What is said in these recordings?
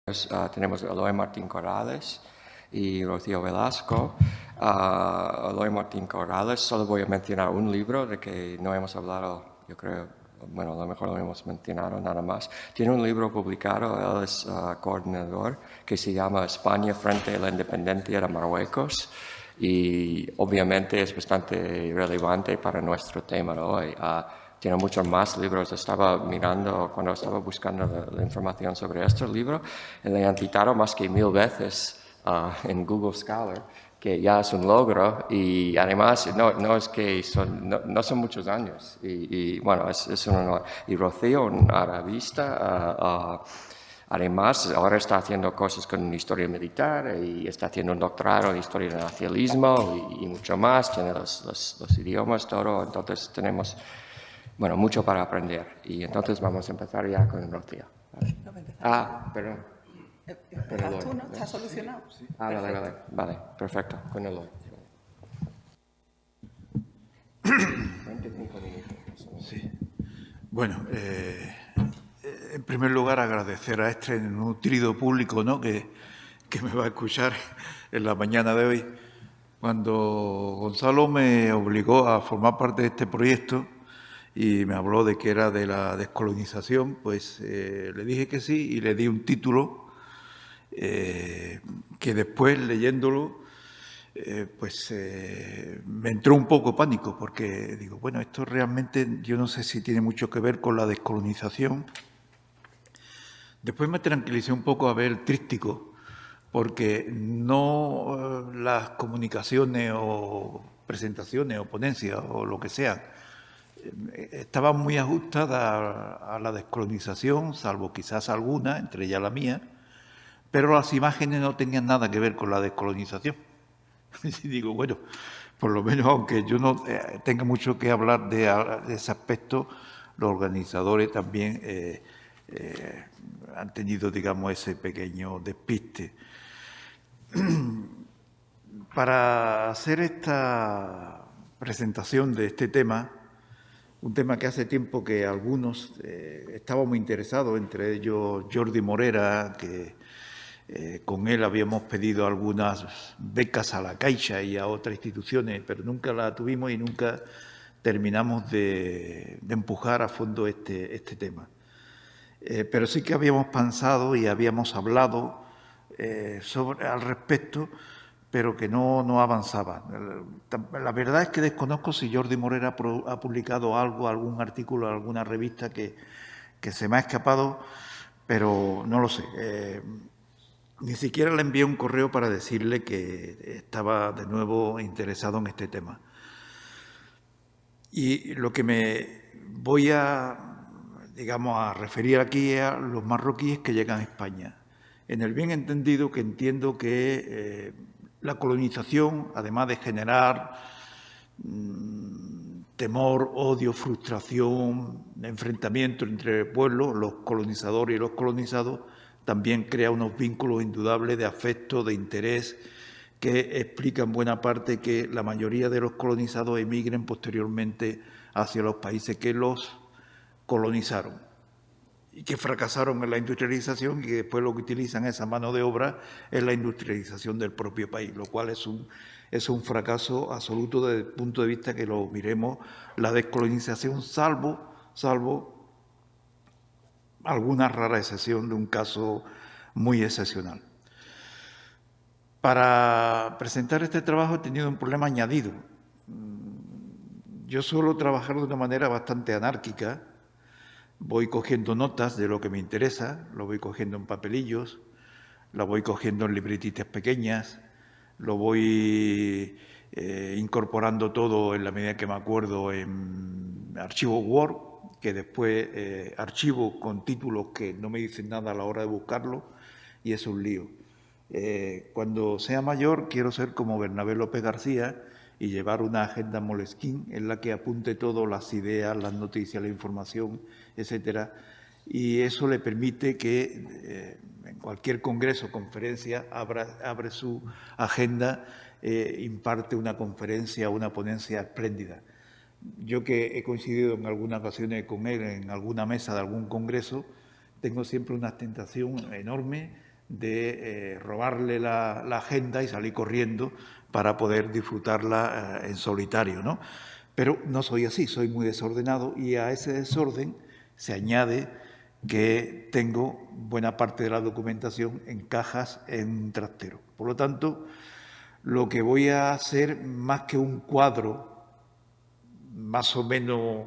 Tenemos a Eloy Martín Corrales y Rocío Velasco. Eloy Martín Corrales, solo voy a mencionar un libro de que no hemos hablado, yo creo, bueno, a lo mejor lo hemos mencionado nada más. Tiene un libro publicado, él es coordinador, que se llama España frente a la independencia de Marruecos, y obviamente es bastante relevante para nuestro tema de hoy. Tiene muchos más libros. Estaba mirando, cuando estaba buscando la información sobre este libro, le han citado más que 1000 veces en Google Scholar, que ya es un logro, y además no es que no son muchos años. Y bueno, y Rocío, un arabista, además, ahora está haciendo cosas con historia militar y está haciendo un doctorado en historia del nacionalismo y mucho más. Tiene los idiomas, todo. Entonces tenemos, bueno, mucho para aprender. Y entonces vamos a empezar ya con Rocío. Perdón. ¿Estás tú, no? ¿Está solucionado? Sí. Vale, perfecto. Con Eloy. 25 minutos. Sí. Bueno, en primer lugar agradecer a este nutrido público, ¿no?, que me va a escuchar en la mañana de hoy. Cuando Gonzalo me obligó a formar parte de este proyecto y me habló de que era de la descolonización, pues le dije que sí y le di un título que después, leyéndolo, me entró un poco pánico, porque digo, bueno, esto realmente yo no sé si tiene mucho que ver con la descolonización. Después me tranquilicé un poco a ver el tríptico, porque no las comunicaciones o presentaciones o ponencias o lo que sea estaban muy ajustadas a la descolonización, salvo quizás alguna, entre ellas la mía, pero las imágenes no tenían nada que ver con la descolonización. Y digo, bueno, por lo menos aunque yo no tenga mucho que hablar de ese aspecto, los organizadores también han tenido, digamos, ese pequeño despiste. Para hacer esta presentación de este tema, un tema que hace tiempo que algunos estábamos muy interesados, entre ellos Jordi Morera, que con él habíamos pedido algunas becas a la Caixa y a otras instituciones, pero nunca la tuvimos y nunca terminamos de empujar a fondo este tema. Pero sí que habíamos pensado y habíamos hablado al respecto, pero que no avanzaba. La verdad es que desconozco si Jordi Morera ha publicado algo, algún artículo, alguna revista que se me ha escapado, pero no lo sé. Ni siquiera le envié un correo para decirle que estaba de nuevo interesado en este tema. Y lo que me voy a, digamos, a referir aquí a los marroquíes que llegan a España. En el bien entendido que entiendo que la colonización, además de generar temor, odio, frustración, enfrentamiento entre pueblos, los colonizadores y los colonizados, también crea unos vínculos indudables de afecto, de interés, que explican buena parte que la mayoría de los colonizados emigren posteriormente hacia los países que los colonizaron y que fracasaron en la industrialización y que después lo que utilizan esa mano de obra es la industrialización del propio país, lo cual es un fracaso absoluto desde el punto de vista que lo miremos la descolonización, salvo alguna rara excepción de un caso muy excepcional. Para presentar este trabajo he tenido un problema añadido. Yo suelo trabajar de una manera bastante anárquica. Voy cogiendo notas de lo que me interesa, lo voy cogiendo en papelillos, lo voy cogiendo en libretitas pequeñas, lo voy incorporando todo en la medida que me acuerdo en archivo Word, que después archivo con títulos que no me dicen nada a la hora de buscarlo, y es un lío. Cuando sea mayor quiero ser como Bernabé López García y llevar una agenda Moleskine en la que apunte todo, las ideas, las noticias, la información, etcétera. Y eso le permite que en cualquier congreso o conferencia abre su agenda, imparte una conferencia o una ponencia espléndida. Yo que he coincidido en algunas ocasiones con él en alguna mesa de algún congreso, tengo siempre una tentación enorme de robarle la agenda y salir corriendo para poder disfrutarla en solitario, ¿no? Pero no soy así, soy muy desordenado y a ese desorden se añade que tengo buena parte de la documentación en cajas en un trastero. Por lo tanto, lo que voy a hacer, más que un cuadro más o menos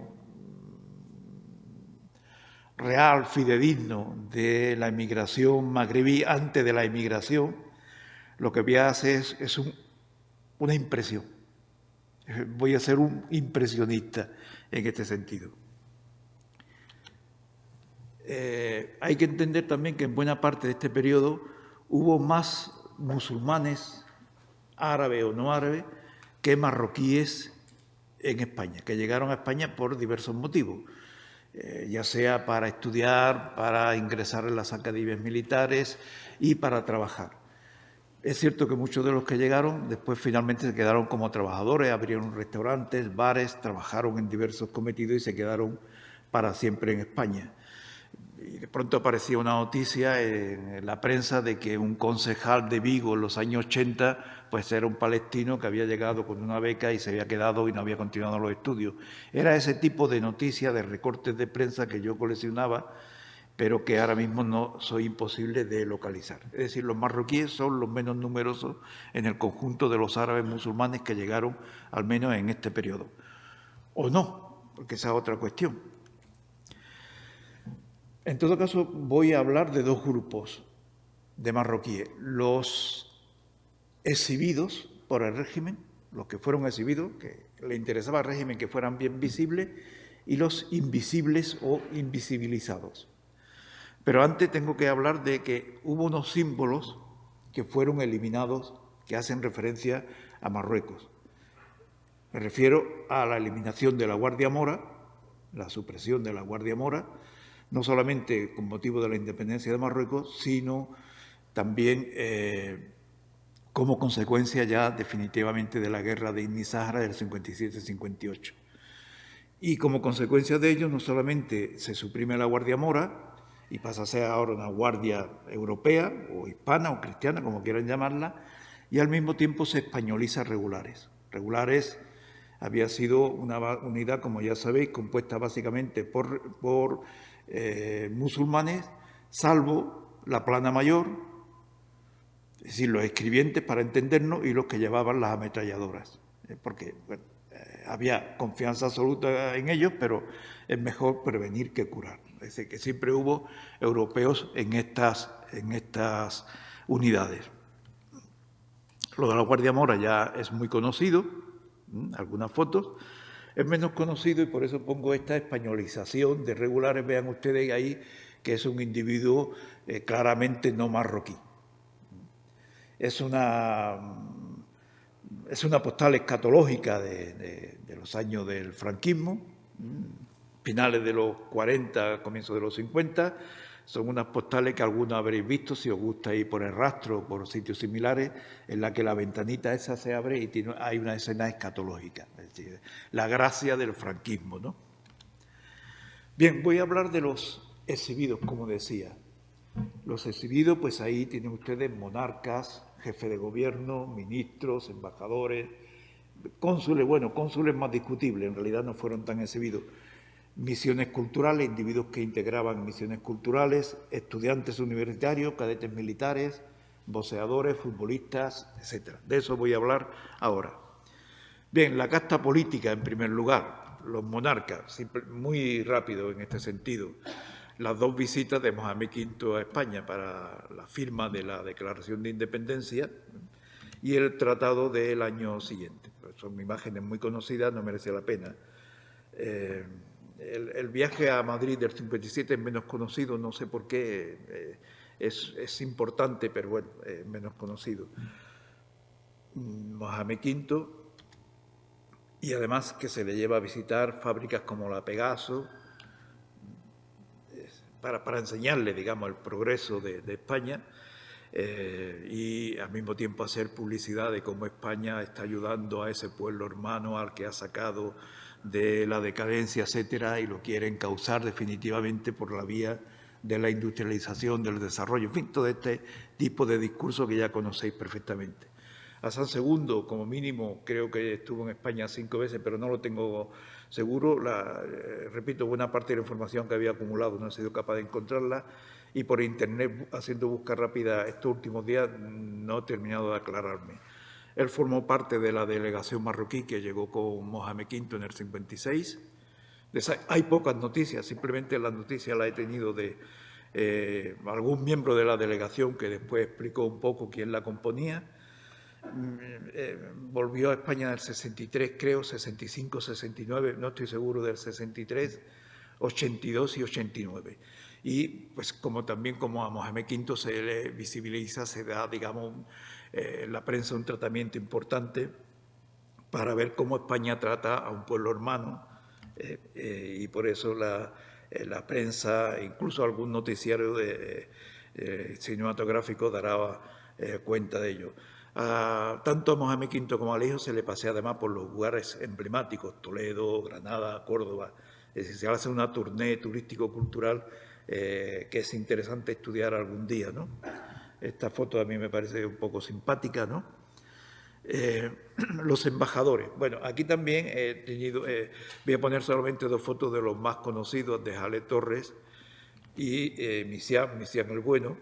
real, fidedigno, de la emigración magrebí antes de la emigración, lo que voy a hacer es una impresión. Voy a ser un impresionista en este sentido. Hay que entender también que en buena parte de este periodo hubo más musulmanes, árabes o no árabes, que marroquíes en España, que llegaron a España por diversos motivos, ya sea para estudiar, para ingresar en las academias militares y para trabajar. Es cierto que muchos de los que llegaron después finalmente se quedaron como trabajadores, abrieron restaurantes, bares, trabajaron en diversos cometidos y se quedaron para siempre en España. Y de pronto aparecía una noticia en la prensa de que un concejal de Vigo en los años 80 pues era un palestino que había llegado con una beca y se había quedado y no había continuado los estudios. Era ese tipo de noticias, de recortes de prensa que yo coleccionaba, pero que ahora mismo no soy imposible de localizar. Es decir, los marroquíes son los menos numerosos en el conjunto de los árabes musulmanes que llegaron al menos en este periodo. O no, porque esa es otra cuestión. En todo caso, voy a hablar de dos grupos de marroquíes. Los exhibidos por el régimen, los que fueron exhibidos, que le interesaba al régimen que fueran bien visibles, y los invisibles o invisibilizados. Pero antes tengo que hablar de que hubo unos símbolos que fueron eliminados que hacen referencia a Marruecos. Me refiero a la eliminación de la Guardia Mora, la supresión de la Guardia Mora, no solamente con motivo de la independencia de Marruecos, sino también como consecuencia ya definitivamente de la guerra de Ibn Sahara del 57-58. Y como consecuencia de ello, no solamente se suprime la Guardia Mora, y pasa a ser ahora una guardia europea o hispana o cristiana, como quieran llamarla, y al mismo tiempo se españoliza Regulares. Regulares había sido una unidad, como ya sabéis, compuesta básicamente por musulmanes, salvo la plana mayor, es decir, los escribientes para entendernos y los que llevaban las ametralladoras, porque bueno, había confianza absoluta en ellos, pero es mejor prevenir que curar. Es decir, que siempre hubo europeos en estas unidades. Lo de la Guardia Mora ya es muy conocido, algunas fotos. Es menos conocido y por eso pongo esta españolización de Regulares. Vean ustedes ahí que es un individuo claramente no marroquí. Es una postal escatológica de los años del franquismo, finales de los 40, comienzos de los 50. Son unas postales que algunos habréis visto, si os gusta ir por el rastro o por sitios similares, en la que la ventanita esa se abre y hay una escena escatológica, es decir, la gracia del franquismo, ¿no? Bien, voy a hablar de los exhibidos, como decía. Los exhibidos, pues ahí tienen ustedes monarcas, jefes de gobierno, ministros, embajadores, cónsules, bueno, cónsules más discutibles, en realidad no fueron tan exhibidos. Misiones culturales, individuos que integraban misiones culturales, estudiantes universitarios, cadetes militares, voceadores, futbolistas, etc. De eso voy a hablar ahora. Bien, la casta política en primer lugar, los monarcas, muy rápido en este sentido. Las dos visitas de Mohamed V a España para la firma de la Declaración de Independencia y el tratado del año siguiente. Son imágenes muy conocidas, no merece la pena. El viaje a Madrid del 57 es menos conocido, no sé por qué, es importante, pero bueno, es menos conocido. Mohamed V, y además que se le lleva a visitar fábricas como la Pegaso, para enseñarle, digamos, el progreso de España y al mismo tiempo hacer publicidad de cómo España está ayudando a ese pueblo hermano al que ha sacado de la decadencia, etcétera, y lo quiere encauzar definitivamente por la vía de la industrialización, del desarrollo, en fin, todo este tipo de discurso que ya conocéis perfectamente. A San II, como mínimo, creo que estuvo en España 5 veces, pero no lo tengo seguro. Repito, buena parte de la información que había acumulado no he sido capaz de encontrarla, y por internet, haciendo búsqueda rápida estos últimos días, no he terminado de aclararme. Él formó parte de la delegación marroquí que llegó con Mohamed V en el 56. Hay pocas noticias, simplemente las noticias las he tenido de algún miembro de la delegación que después explicó un poco quién la componía. Volvió a España en el 63, creo, 65, 69, no estoy seguro del 63, 82 y 89. Y pues también como a Mohamed V se le visibiliza, se da, digamos, en la prensa un tratamiento importante para ver cómo España trata a un pueblo hermano, y por eso la prensa, incluso algún noticiario cinematográfico dará cuenta de ello. Tanto a Mohamed V como al hijo se le pasea además por los lugares emblemáticos, Toledo, Granada, Córdoba. Es decir, se hace una tournée turístico-cultural que es interesante estudiar algún día, ¿no? Esta foto a mí me parece un poco simpática, ¿no? Los embajadores. Bueno, aquí también he tenido, voy a poner solamente 2 fotos de los más conocidos, de Jale Torres y Misián el Bueno.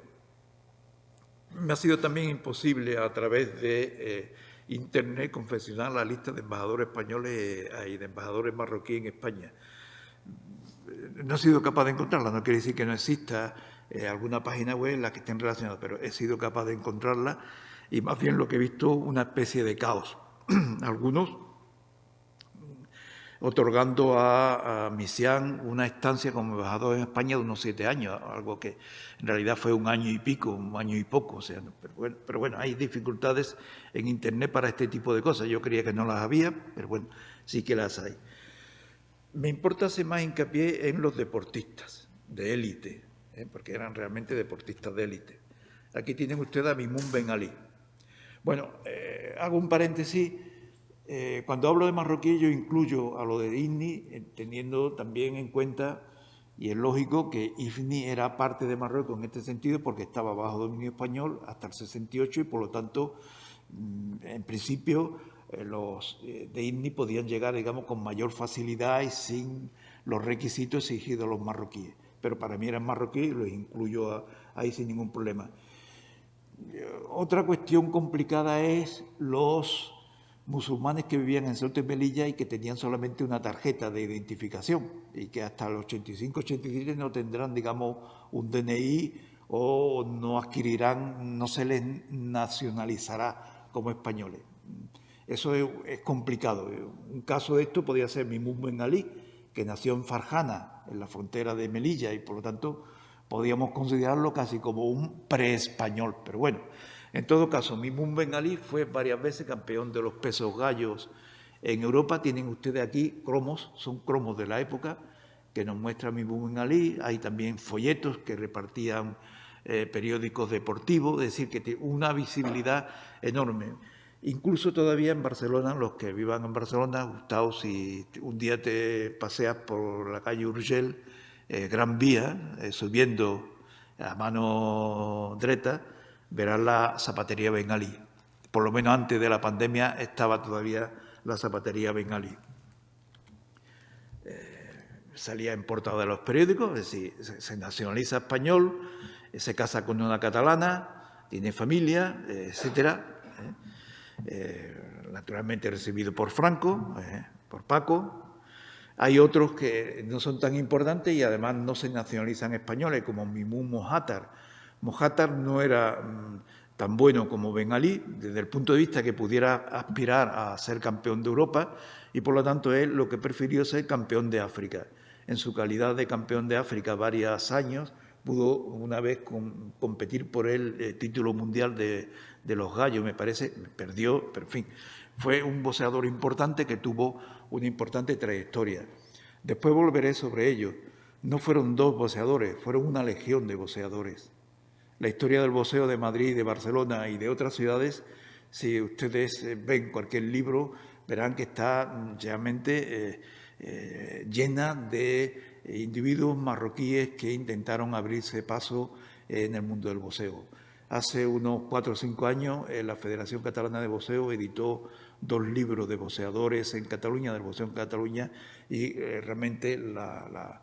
Me ha sido también imposible a través de internet confeccionar la lista de embajadores españoles y de embajadores marroquíes en España. No he sido capaz de encontrarla, no quiere decir que no exista alguna página web en la que estén relacionados, pero he sido capaz de encontrarla y más bien lo que he visto una especie de caos. Algunos otorgando a Misián una estancia como embajador en España de unos 7 años, algo que en realidad fue 1 año y pico, 1 año y poco. O sea, pero bueno, hay dificultades en Internet para este tipo de cosas. Yo creía que no las había, pero bueno, sí que las hay. Me importa hacer más hincapié en los deportistas de élite, porque eran realmente deportistas de élite. Aquí tienen ustedes a Mimoun Ben Ali. Bueno, hago un paréntesis. Cuando hablo de marroquí yo incluyo a lo de Ifni, teniendo también en cuenta, y es lógico, que Ifni era parte de Marruecos en este sentido porque estaba bajo dominio español hasta el 68 y por lo tanto, en principio, los de Ifni podían llegar, digamos, con mayor facilidad y sin los requisitos exigidos a los marroquíes. Pero para mí eran marroquíes y los incluyo ahí sin ningún problema. Otra cuestión complicada es los musulmanes que vivían en Ceuta y Melilla y que tenían solamente una tarjeta de identificación y que hasta el 85-87 no tendrán, digamos, un DNI o no adquirirán, no se les nacionalizará como españoles. Eso es complicado. Un caso de esto podría ser Mimoun Ben Ali, que nació en Farjana, en la frontera de Melilla, y por lo tanto podríamos considerarlo casi como un preespañol. Pero bueno, en todo caso, Mimoun Ben Ali fue varias veces campeón de los pesos gallos en Europa. Tienen ustedes aquí cromos, son cromos de la época, que nos muestra Mimoun Ben Ali. Hay también folletos que repartían periódicos deportivos, es decir, que tiene una visibilidad enorme. Incluso todavía en Barcelona, los que vivan en Barcelona, Gustavo, si un día te paseas por la calle Urgell, Gran Vía, subiendo a mano derecha, verás la zapatería Ben Ali. Por lo menos antes de la pandemia estaba todavía la zapatería Ben Ali. Salía en portada de los periódicos, es decir, se nacionaliza español, se casa con una catalana, tiene familia, etcétera. Naturalmente recibido por Franco, por Paco. Hay otros que no son tan importantes y además no se nacionalizan españoles, como Mimoun Mohattar. Mohattar no era tan bueno como Ben Ali, desde el punto de vista que pudiera aspirar a ser campeón de Europa, y por lo tanto él lo que prefirió ser campeón de África. En su calidad de campeón de África varios años, pudo una vez competir por el título mundial de los gallos, me parece, perdió, pero en fin, fue un boxeador importante que tuvo una importante trayectoria. Después volveré sobre ello. No fueron 2 boxeadores, fueron una legión de boxeadores. La historia del boxeo de Madrid, de Barcelona y de otras ciudades, si ustedes ven cualquier libro, verán que está realmente llena de individuos marroquíes que intentaron abrirse paso en el mundo del boxeo. Hace unos 4 o 5 años la Federación Catalana de Boxeo editó 2 libros de boxeadores en Cataluña, del boxeo en Cataluña, y realmente la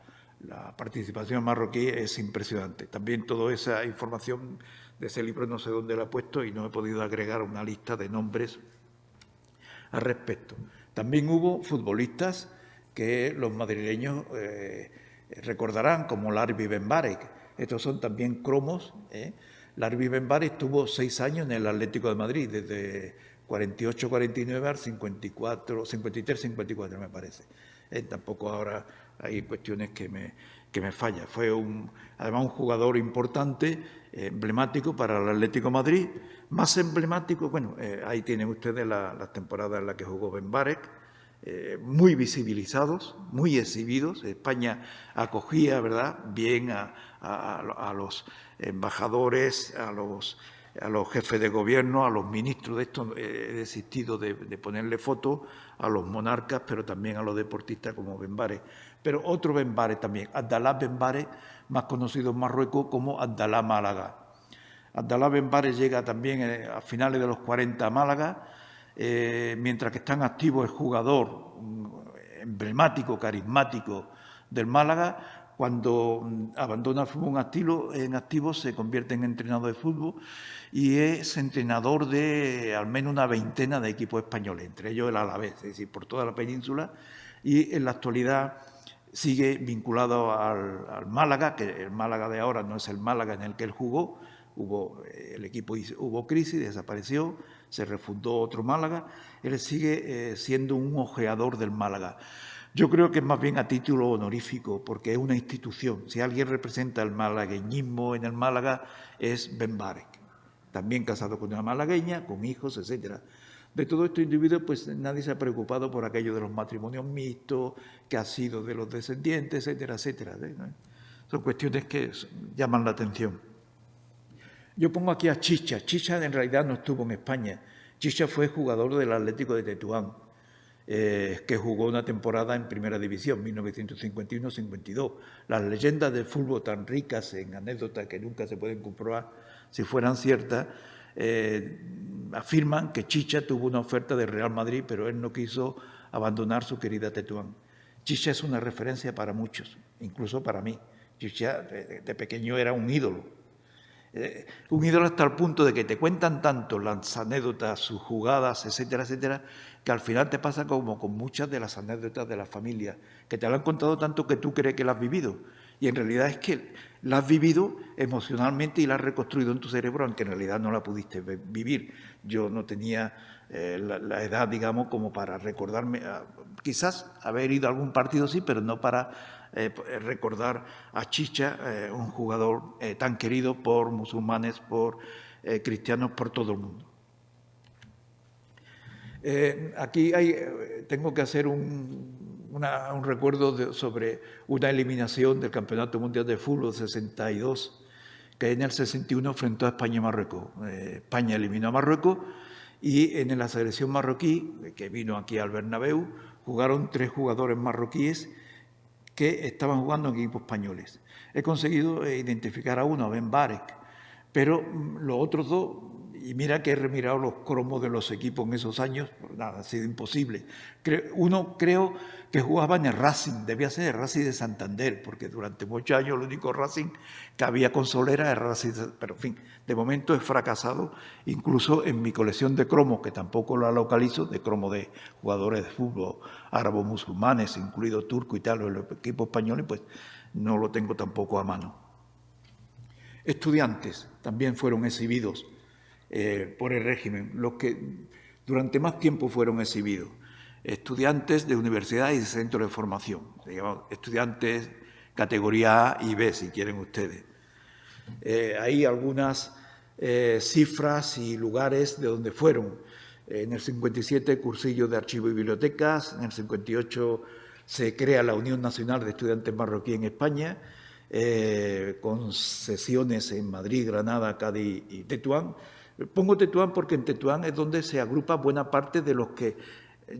participación marroquí es impresionante. También toda esa información de ese libro no sé dónde la he puesto y no he podido agregar una lista de nombres al respecto. También hubo futbolistas que los madrileños recordarán, como Larbi Benbarek. Estos son también cromos. Larbi Benbarek estuvo 6 años en el Atlético de Madrid, desde 48-49 al 53-54 me parece. Tampoco ahora hay cuestiones que me fallan. Fue además un jugador importante, emblemático para el Atlético de Madrid. Más emblemático, bueno, ahí tienen ustedes las temporadas en las que jugó Benbarek, muy visibilizados, muy exhibidos. España acogía, ¿verdad?, bien a los embajadores, a los jefes de gobierno, a los ministros. De esto he desistido de ponerle fotos, a los monarcas, pero también a los deportistas como Benbarek. Pero otro Benbarek también, Abdallah Benbarek, más conocido en Marruecos como Abdallah Málaga. Abdallah Benbarek llega también a finales de los 40 a Málaga. Mientras que está en activo, es jugador emblemático, carismático del Málaga. Cuando abandona el fútbol en activo se convierte en entrenador de fútbol y es entrenador de al menos una veintena de equipos españoles, entre ellos el Alavés, es decir, por toda la península, y en la actualidad sigue vinculado al Málaga, que el Málaga de ahora no es el Málaga en el que él jugó. Hubo crisis, desapareció, se refundó otro Málaga. Él sigue siendo un ojeador del Málaga. Yo creo que es más bien a título honorífico, porque es una institución. Si alguien representa el malagueñismo en el Málaga, es Benbarek. También casado con una malagueña, con hijos, etcétera. De todos estos individuos, pues nadie se ha preocupado por aquello de los matrimonios mixtos, que ha sido de los descendientes, etcétera, etcétera. Son cuestiones que llaman la atención. Yo pongo aquí a Chicha. Chicha en realidad no estuvo en España. Chicha fue jugador del Atlético de Tetuán, que jugó una temporada en Primera División, 1951-52. Las leyendas del fútbol tan ricas en anécdotas que nunca se pueden comprobar si fueran ciertas, afirman que Chicha tuvo una oferta del Real Madrid, pero él no quiso abandonar su querida Tetuán. Chicha es una referencia para muchos, incluso para mí. Chicha de pequeño era un ídolo. Un ídolo hasta el punto de que te cuentan tanto las anécdotas, sus jugadas, etcétera, etcétera, que al final te pasa como con muchas de las anécdotas de la familia, que te lo han contado tanto que tú crees que las has vivido. Y en realidad es que la has vivido emocionalmente y la has reconstruido en tu cerebro, aunque en realidad no la pudiste vivir. Yo no tenía la edad, digamos, como para recordarme, quizás haber ido a algún partido sí, pero no para recordar a Chicha, un jugador tan querido por musulmanes, por cristianos, por todo el mundo. Aquí tengo que hacer un recuerdo sobre una eliminación del Campeonato Mundial de Fútbol 62, que en el 61 enfrentó a España y Marruecos. España eliminó a Marruecos y en la selección marroquí, que vino aquí al Bernabéu, jugaron 3 jugadores marroquíes que estaban jugando en equipos españoles. He conseguido identificar a uno, a Benbarek, pero los otros 2, y mira que he remirado los cromos de los equipos en esos años, pues nada, ha sido imposible. Uno creo que jugaba en el Racing, debía ser el Racing de Santander, porque durante muchos años el único Racing que había con Solera era el Racing, pero en fin, de momento he fracasado, incluso en mi colección de cromos, que tampoco la localizo, de cromos de jugadores de fútbol árabo-musulmanes, incluido turco y tal, o los equipos españoles, pues no lo tengo tampoco a mano. Estudiantes también fueron exhibidos por el régimen, los que durante más tiempo fueron exhibidos. Estudiantes de universidades y de centros de formación, digamos, estudiantes categoría A y B, si quieren ustedes. Hay algunas cifras y lugares de donde fueron. En el 57, cursillo de archivo y bibliotecas. En el 58 se crea la Unión Nacional de Estudiantes Marroquíes en España, con sesiones en Madrid, Granada, Cádiz y Tetuán. Pongo Tetuán porque en Tetuán es donde se agrupa buena parte de los que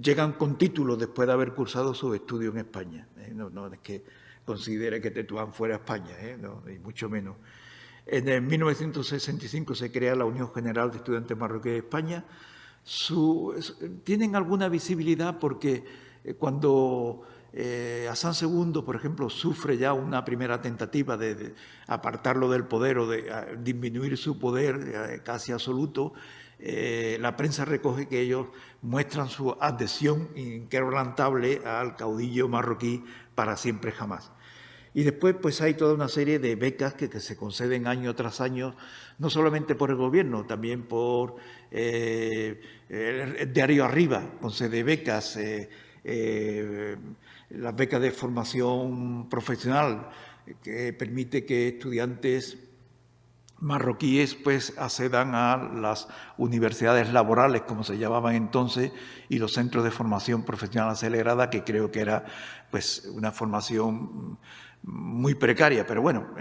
llegan con títulos después de haber cursado sus estudios en España. No es que considere que Tetuán fuera España, no, ni mucho menos. En el 1965 se crea la Unión General de Estudiantes Marroquíes de España. Tienen alguna visibilidad porque cuando Hassan II, por ejemplo, sufre ya una primera tentativa de apartarlo del poder o de disminuir su poder casi absoluto, la prensa recoge que ellos muestran su adhesión inquebrantable al caudillo marroquí para siempre jamás. Y después pues hay toda una serie de becas que se conceden año tras año, no solamente por el gobierno, también por el diario Arriba, concede becas, las becas de formación profesional, que permite que estudiantes marroquíes pues accedan a las universidades laborales, como se llamaban entonces, y los centros de formación profesional acelerada, que creo que era pues una formación muy precaria, pero bueno,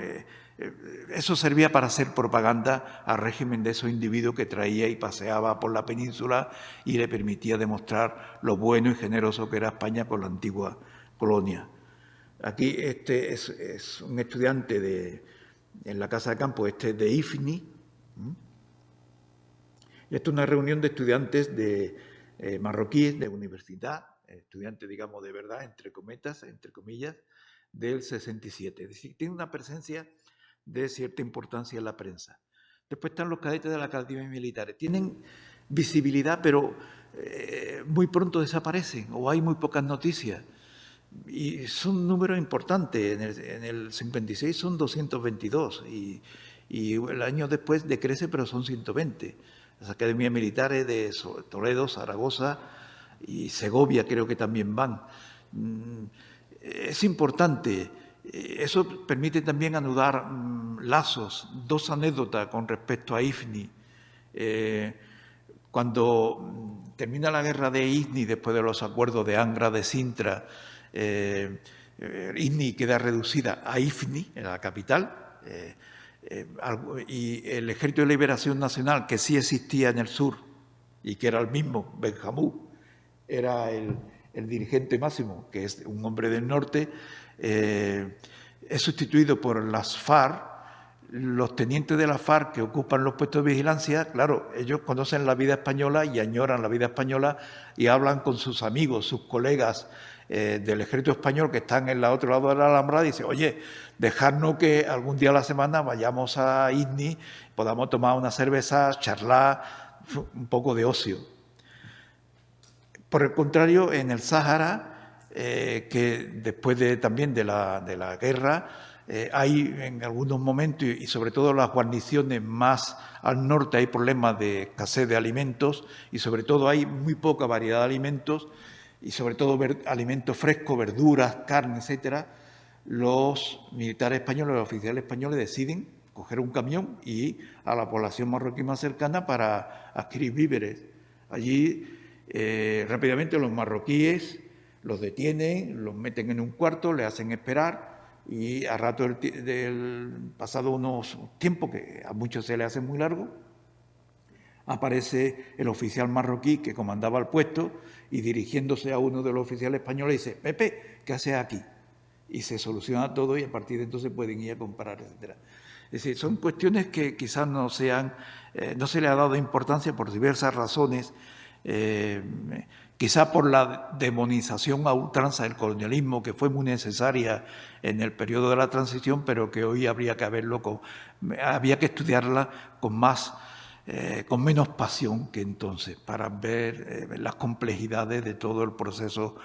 eso servía para hacer propaganda al régimen de esos individuos que traía y paseaba por la península y le permitía demostrar lo bueno y generoso que era España con la antigua colonia. Aquí este es un estudiante en la casa de campo, de IFNI. Y esto es una reunión de estudiantes marroquíes de universidad, estudiantes, digamos, de verdad, entre comillas, del 67. Es decir, tiene una presencia de cierta importancia en la prensa. Después están los cadetes de la Academia Militar. Tienen visibilidad, pero muy pronto desaparecen o hay muy pocas noticias. Y son números importantes. En el 56 son 222 y el año después decrece, pero son 120. Las academias militares de Toledo, Zaragoza y Segovia creo que también van. Es importante. Eso permite también anudar lazos. Dos anécdotas con respecto a IFNI. Cuando termina la guerra de IFNI, después de los acuerdos de Angra de Sintra, IFNI queda reducida a IFNI, en la capital, y el Ejército de Liberación Nacional, que sí existía en el sur y que era el mismo, Benjamú, era el dirigente máximo, que es un hombre del norte, es sustituido por las FARC. Los tenientes de la FARC que ocupan los puestos de vigilancia, claro, ellos conocen la vida española y añoran la vida española y hablan con sus amigos, sus colegas del ejército español que están en el otro lado de la Alhambra y dicen, oye, dejadnos que algún día a la semana vayamos a IFNI, podamos tomar una cerveza, charlar, un poco de ocio. Por el contrario, en el Sáhara, que después también de la guerra, hay en algunos momentos, y sobre todo las guarniciones más al norte, hay problemas de escasez de alimentos y sobre todo hay muy poca variedad de alimentos y sobre todo alimentos frescos, verduras, carne, etcétera. Los militares españoles, los oficiales españoles deciden coger un camión y a la población marroquí más cercana para adquirir víveres. Allí rápidamente los marroquíes los detienen, los meten en un cuarto, les hacen esperar y a rato del pasado unos tiempos, que a muchos se les hace muy largo, aparece el oficial marroquí que comandaba el puesto y dirigiéndose a uno de los oficiales españoles dice, Pepe, ¿qué haces aquí? Y se soluciona todo y a partir de entonces pueden ir a comprar, etc. Es decir, son cuestiones que quizás no se le ha dado importancia por diversas razones, quizá por la demonización a ultranza del colonialismo, que fue muy necesaria en el periodo de la transición, pero que hoy habría que estudiarla con menos pasión que entonces, para ver las complejidades de todo el proceso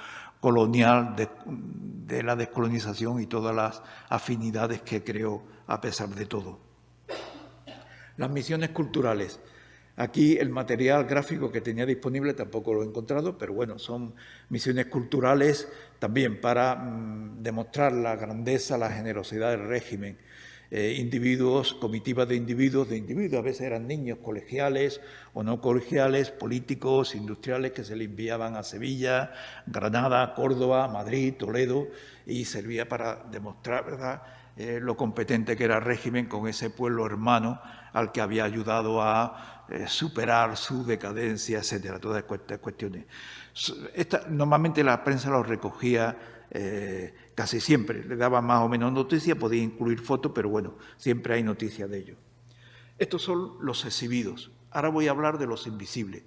colonial, de la descolonización y todas las afinidades que creó a pesar de todo. Las misiones culturales. Aquí el material gráfico que tenía disponible tampoco lo he encontrado, pero bueno, son misiones culturales también para demostrar la grandeza, la generosidad del régimen. Individuos, comitivas de individuos, a veces eran niños colegiales o no colegiales, políticos, industriales que se le enviaban a Sevilla, Granada, Córdoba, Madrid, Toledo, y servía para demostrar, ¿verdad?, lo competente que era el régimen con ese pueblo hermano al que había ayudado a superar su decadencia, etcétera, todas estas cuestiones. Normalmente la prensa lo recogía casi siempre. Le daba más o menos noticia, podía incluir fotos, pero bueno, siempre hay noticia de ello. Estos son los exhibidos. Ahora voy a hablar de los invisibles,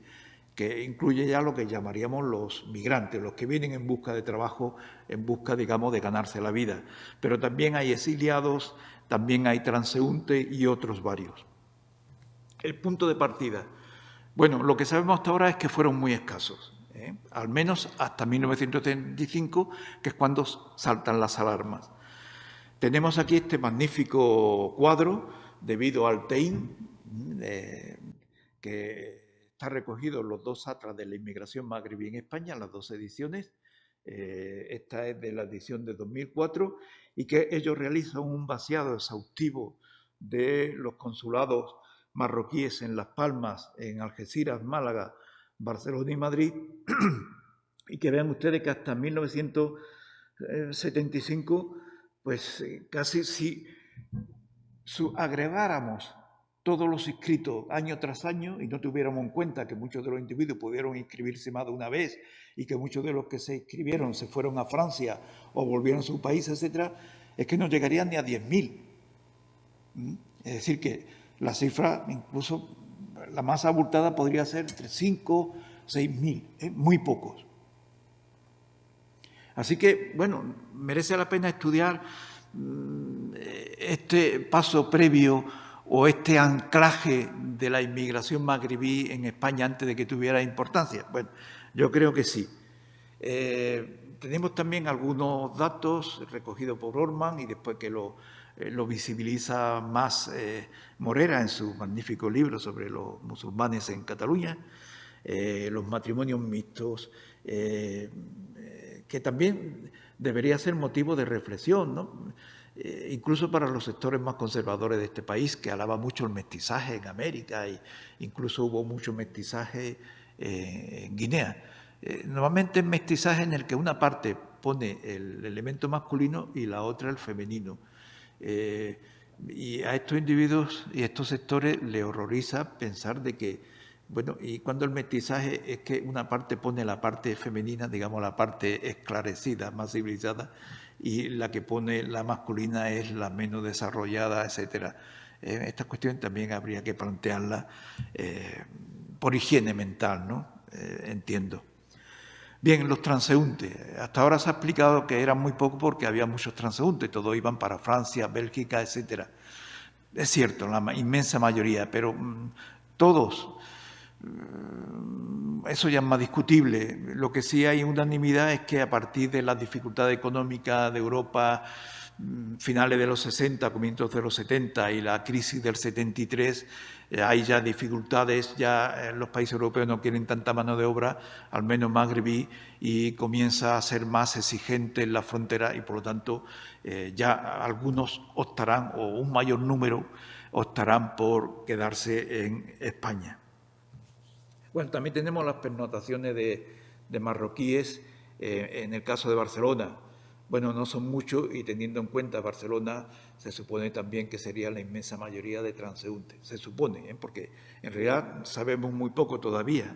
que incluye ya lo que llamaríamos los migrantes, los que vienen en busca de trabajo, en busca, digamos, de ganarse la vida. Pero también hay exiliados, también hay transeúntes y otros varios. El punto de partida. Bueno, lo que sabemos hasta ahora es que fueron muy escasos, al menos hasta 1935, que es cuando saltan las alarmas. Tenemos aquí este magnífico cuadro debido al Teín, que está recogido en los dos atlas de la inmigración magrebí en España, las dos ediciones. Esta es de la edición de 2004 y que ellos realizan un vaciado exhaustivo de los consulados marroquíes en Las Palmas, en Algeciras, Málaga, Barcelona y Madrid, y que vean ustedes que hasta 1975, pues casi si agregáramos todos los inscritos año tras año y no tuviéramos en cuenta que muchos de los individuos pudieron inscribirse más de una vez y que muchos de los que se inscribieron se fueron a Francia o volvieron a su país, etcétera, es que no llegarían ni a 10.000. Es decir, que la cifra, incluso la más abultada, podría ser entre 5.000 o 6.000, muy pocos. Así que, bueno, merece la pena estudiar este paso previo o este anclaje de la inmigración magrebí en España antes de que tuviera importancia. Bueno, yo creo que sí. Tenemos también algunos datos recogidos por Orman y después que lo visibiliza más Morera en su magnífico libro sobre los musulmanes en Cataluña, los matrimonios mixtos, que también debería ser motivo de reflexión, ¿no? Incluso para los sectores más conservadores de este país, que alaba mucho el mestizaje en América, e incluso hubo mucho mestizaje en Guinea. Normalmente es mestizaje en el que una parte pone el elemento masculino y la otra el femenino. Y a estos individuos y a estos sectores les horroriza pensar de que, bueno, y cuando el mestizaje es que una parte pone la parte femenina, digamos la parte esclarecida, más civilizada, y la que pone la masculina es la menos desarrollada, etcétera. Estas cuestiones también habría que plantearlas por higiene mental, ¿no? Entiendo. Bien, los transeúntes. Hasta ahora se ha explicado que eran muy pocos porque había muchos transeúntes, todos iban para Francia, Bélgica, etcétera. Es cierto, la inmensa mayoría, pero todos, eso ya es más discutible. Lo que sí hay unanimidad es que a partir de las dificultades económicas de Europa, finales de los 60, comienzos de los 70 y la crisis del 73, hay ya dificultades, ya los países europeos no quieren tanta mano de obra, al menos magrebí, y comienza a ser más exigente en la frontera y por lo tanto ya algunos optarán, o un mayor número, optarán por quedarse en España. Bueno, también tenemos las pernotaciones de marroquíes en el caso de Barcelona. Bueno, no son muchos y teniendo en cuenta Barcelona, se supone también que sería la inmensa mayoría de transeúntes. Se supone, porque en realidad sabemos muy poco todavía.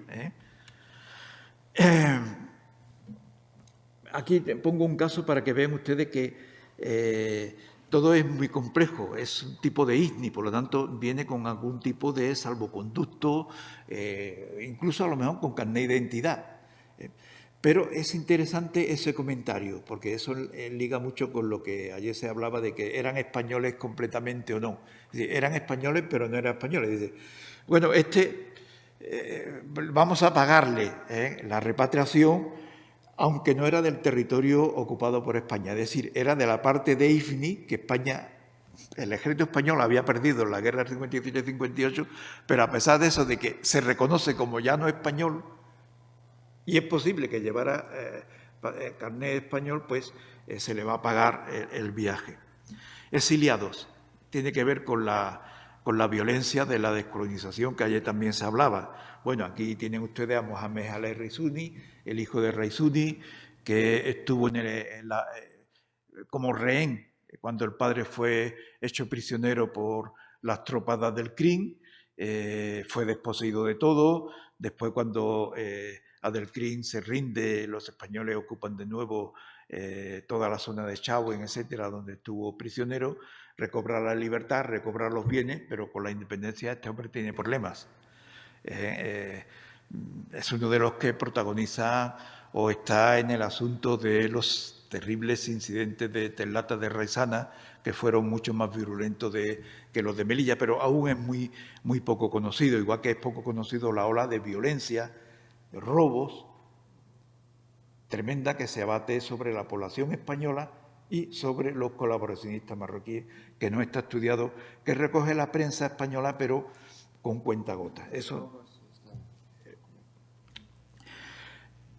Aquí pongo un caso para que vean ustedes que todo es muy complejo, es un tipo de ISNI, por lo tanto viene con algún tipo de salvoconducto, incluso a lo mejor con carnet de identidad. Pero es interesante ese comentario, porque eso liga mucho con lo que ayer se hablaba de que eran españoles completamente o no. Es decir, eran españoles, pero no eran españoles. Dice, bueno, vamos a pagarle la repatriación, aunque no era del territorio ocupado por España. Es decir, era de la parte de IFNI, que España, el ejército español había perdido en la guerra del 57 y 58, pero a pesar de eso, de que se reconoce como ya no español, y es posible que llevara carnet español, pues se le va a pagar el viaje. Exiliados. Tiene que ver con la violencia de la descolonización que ayer también se hablaba. Bueno, aquí tienen ustedes a Mohamed Al Raisuni, el hijo de Raisuni, que estuvo como rehén cuando el padre fue hecho prisionero por las tropas del Krim, fue desposeído de todo. Después, cuando Adelcrín se rinde, los españoles ocupan de nuevo toda la zona de Chauen, etcétera, donde estuvo prisionero, recobra la libertad, recobra los bienes, pero con la independencia este hombre tiene problemas. Es uno de los que protagoniza o está en el asunto de los terribles incidentes de Terlata de Raizana, que fueron mucho más virulentos que los de Melilla, pero aún es muy poco conocido, igual que es poco conocido la ola de violencia, de robos, tremenda que se abate sobre la población española y sobre los colaboracionistas marroquíes, que no está estudiado, que recoge la prensa española, pero con cuentagotas. Eso.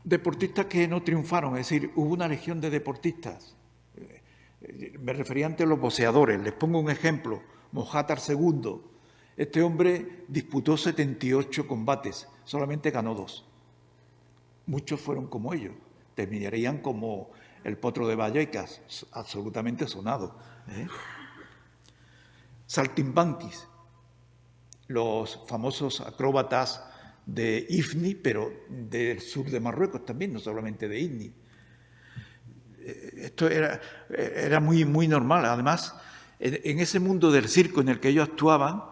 Deportistas que no triunfaron, es decir, hubo una legión de deportistas. Me refería antes a los boxeadores. Les pongo un ejemplo. Mojátar II. Este hombre disputó 78 combates, solamente ganó 2. Muchos fueron como ellos. Terminarían como el Potro de Vallecas, absolutamente sonado. Saltimbanquis, los famosos acróbatas de Ifni, pero del sur de Marruecos también, no solamente de Ifni. Esto era muy normal. Además, en ese mundo del circo en el que ellos actuaban,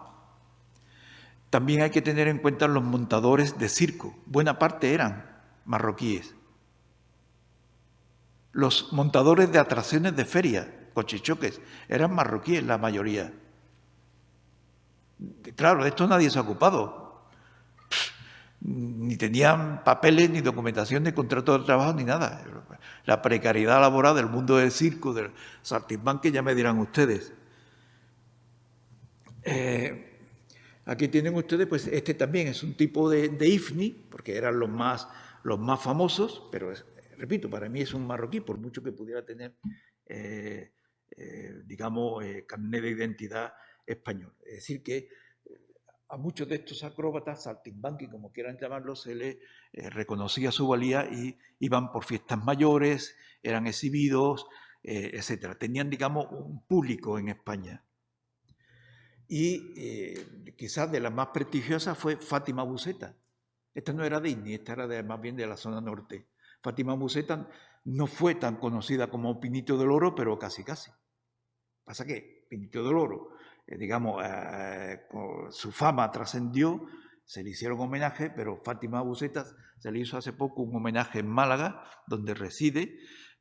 también hay que tener en cuenta los montadores de circo. Buena parte eran marroquíes. Los montadores de atracciones de feria, cochichoques, eran marroquíes la mayoría. Claro, de esto nadie se ha ocupado. Ni tenían papeles, ni documentación, ni contrato de trabajo, ni nada. La precariedad laboral del mundo del circo, del saltimbanque, ya me dirán ustedes. Aquí tienen ustedes, pues este también es un tipo de Ifni, porque eran los más famosos, pero repito, para mí es un marroquí, por mucho que pudiera tener, carnet de identidad español. Es decir, que a muchos de estos acróbatas, saltimbanqui, como quieran llamarlos, se les reconocía su valía y iban por fiestas mayores, eran exhibidos, etc. Tenían, digamos, un público en España. Y quizás de las más prestigiosas fue Fátima Buseta. Esta no era de Ifni, esta era más bien de la zona norte. Fátima Buseta no fue tan conocida como Pinito del Oro, pero casi. Pasa que Pinito del Oro, su fama trascendió, se le hicieron homenaje, pero Fátima Buseta se le hizo hace poco un homenaje en Málaga, donde reside,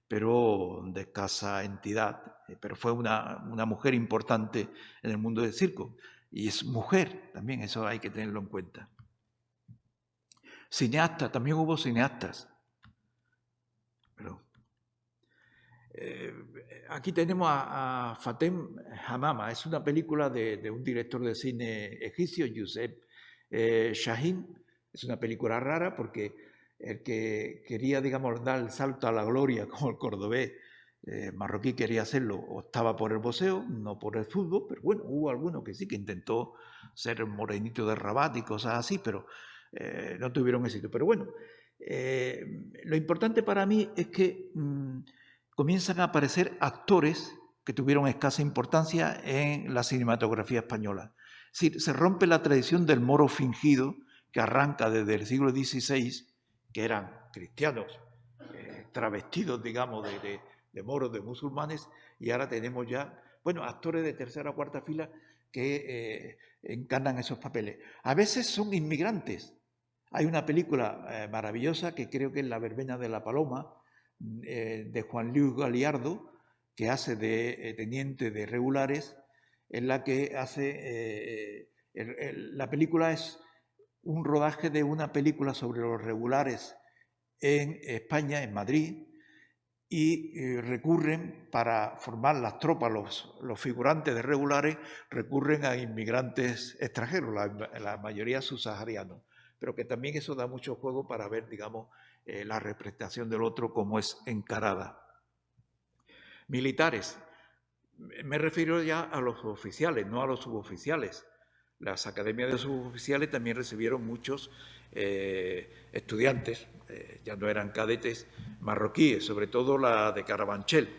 pero de escasa entidad. Pero fue una mujer importante en el mundo del circo. Y es mujer también, eso hay que tenerlo en cuenta. Cineastas, también hubo cineastas. Aquí tenemos a Fatem Hamama, es una película de un director de cine egipcio, Youssef Shahin. Es una película rara porque el que quería, dar el salto a la gloria, como el cordobés marroquí quería hacerlo, optaba por el boxeo, no por el fútbol, pero bueno, hubo alguno que sí, que intentó ser el morenito de Rabat y cosas así, pero no tuvieron éxito. Pero bueno, lo importante para mí es que comienzan a aparecer actores que tuvieron escasa importancia en la cinematografía española. Es decir, se rompe la tradición del moro fingido que arranca desde el siglo XVI, que eran cristianos travestidos, de moros, de musulmanes, y ahora tenemos ya, actores de tercera o cuarta fila que encarnan esos papeles. A veces son inmigrantes. Hay una película maravillosa que creo que es La verbena de la paloma, de Juan Luis Galiardo, que hace de teniente de regulares, en la que hace... la película es un rodaje de una película sobre los regulares en España, en Madrid, y recurren para formar las tropas, los figurantes de regulares, recurren a inmigrantes extranjeros, la mayoría subsaharianos, pero que también eso da mucho juego para ver, la representación del otro como es encarada. Militares. Me refiero ya a los oficiales, no a los suboficiales. Las academias de suboficiales también recibieron muchos estudiantes, ya no eran cadetes marroquíes, sobre todo la de Carabanchel,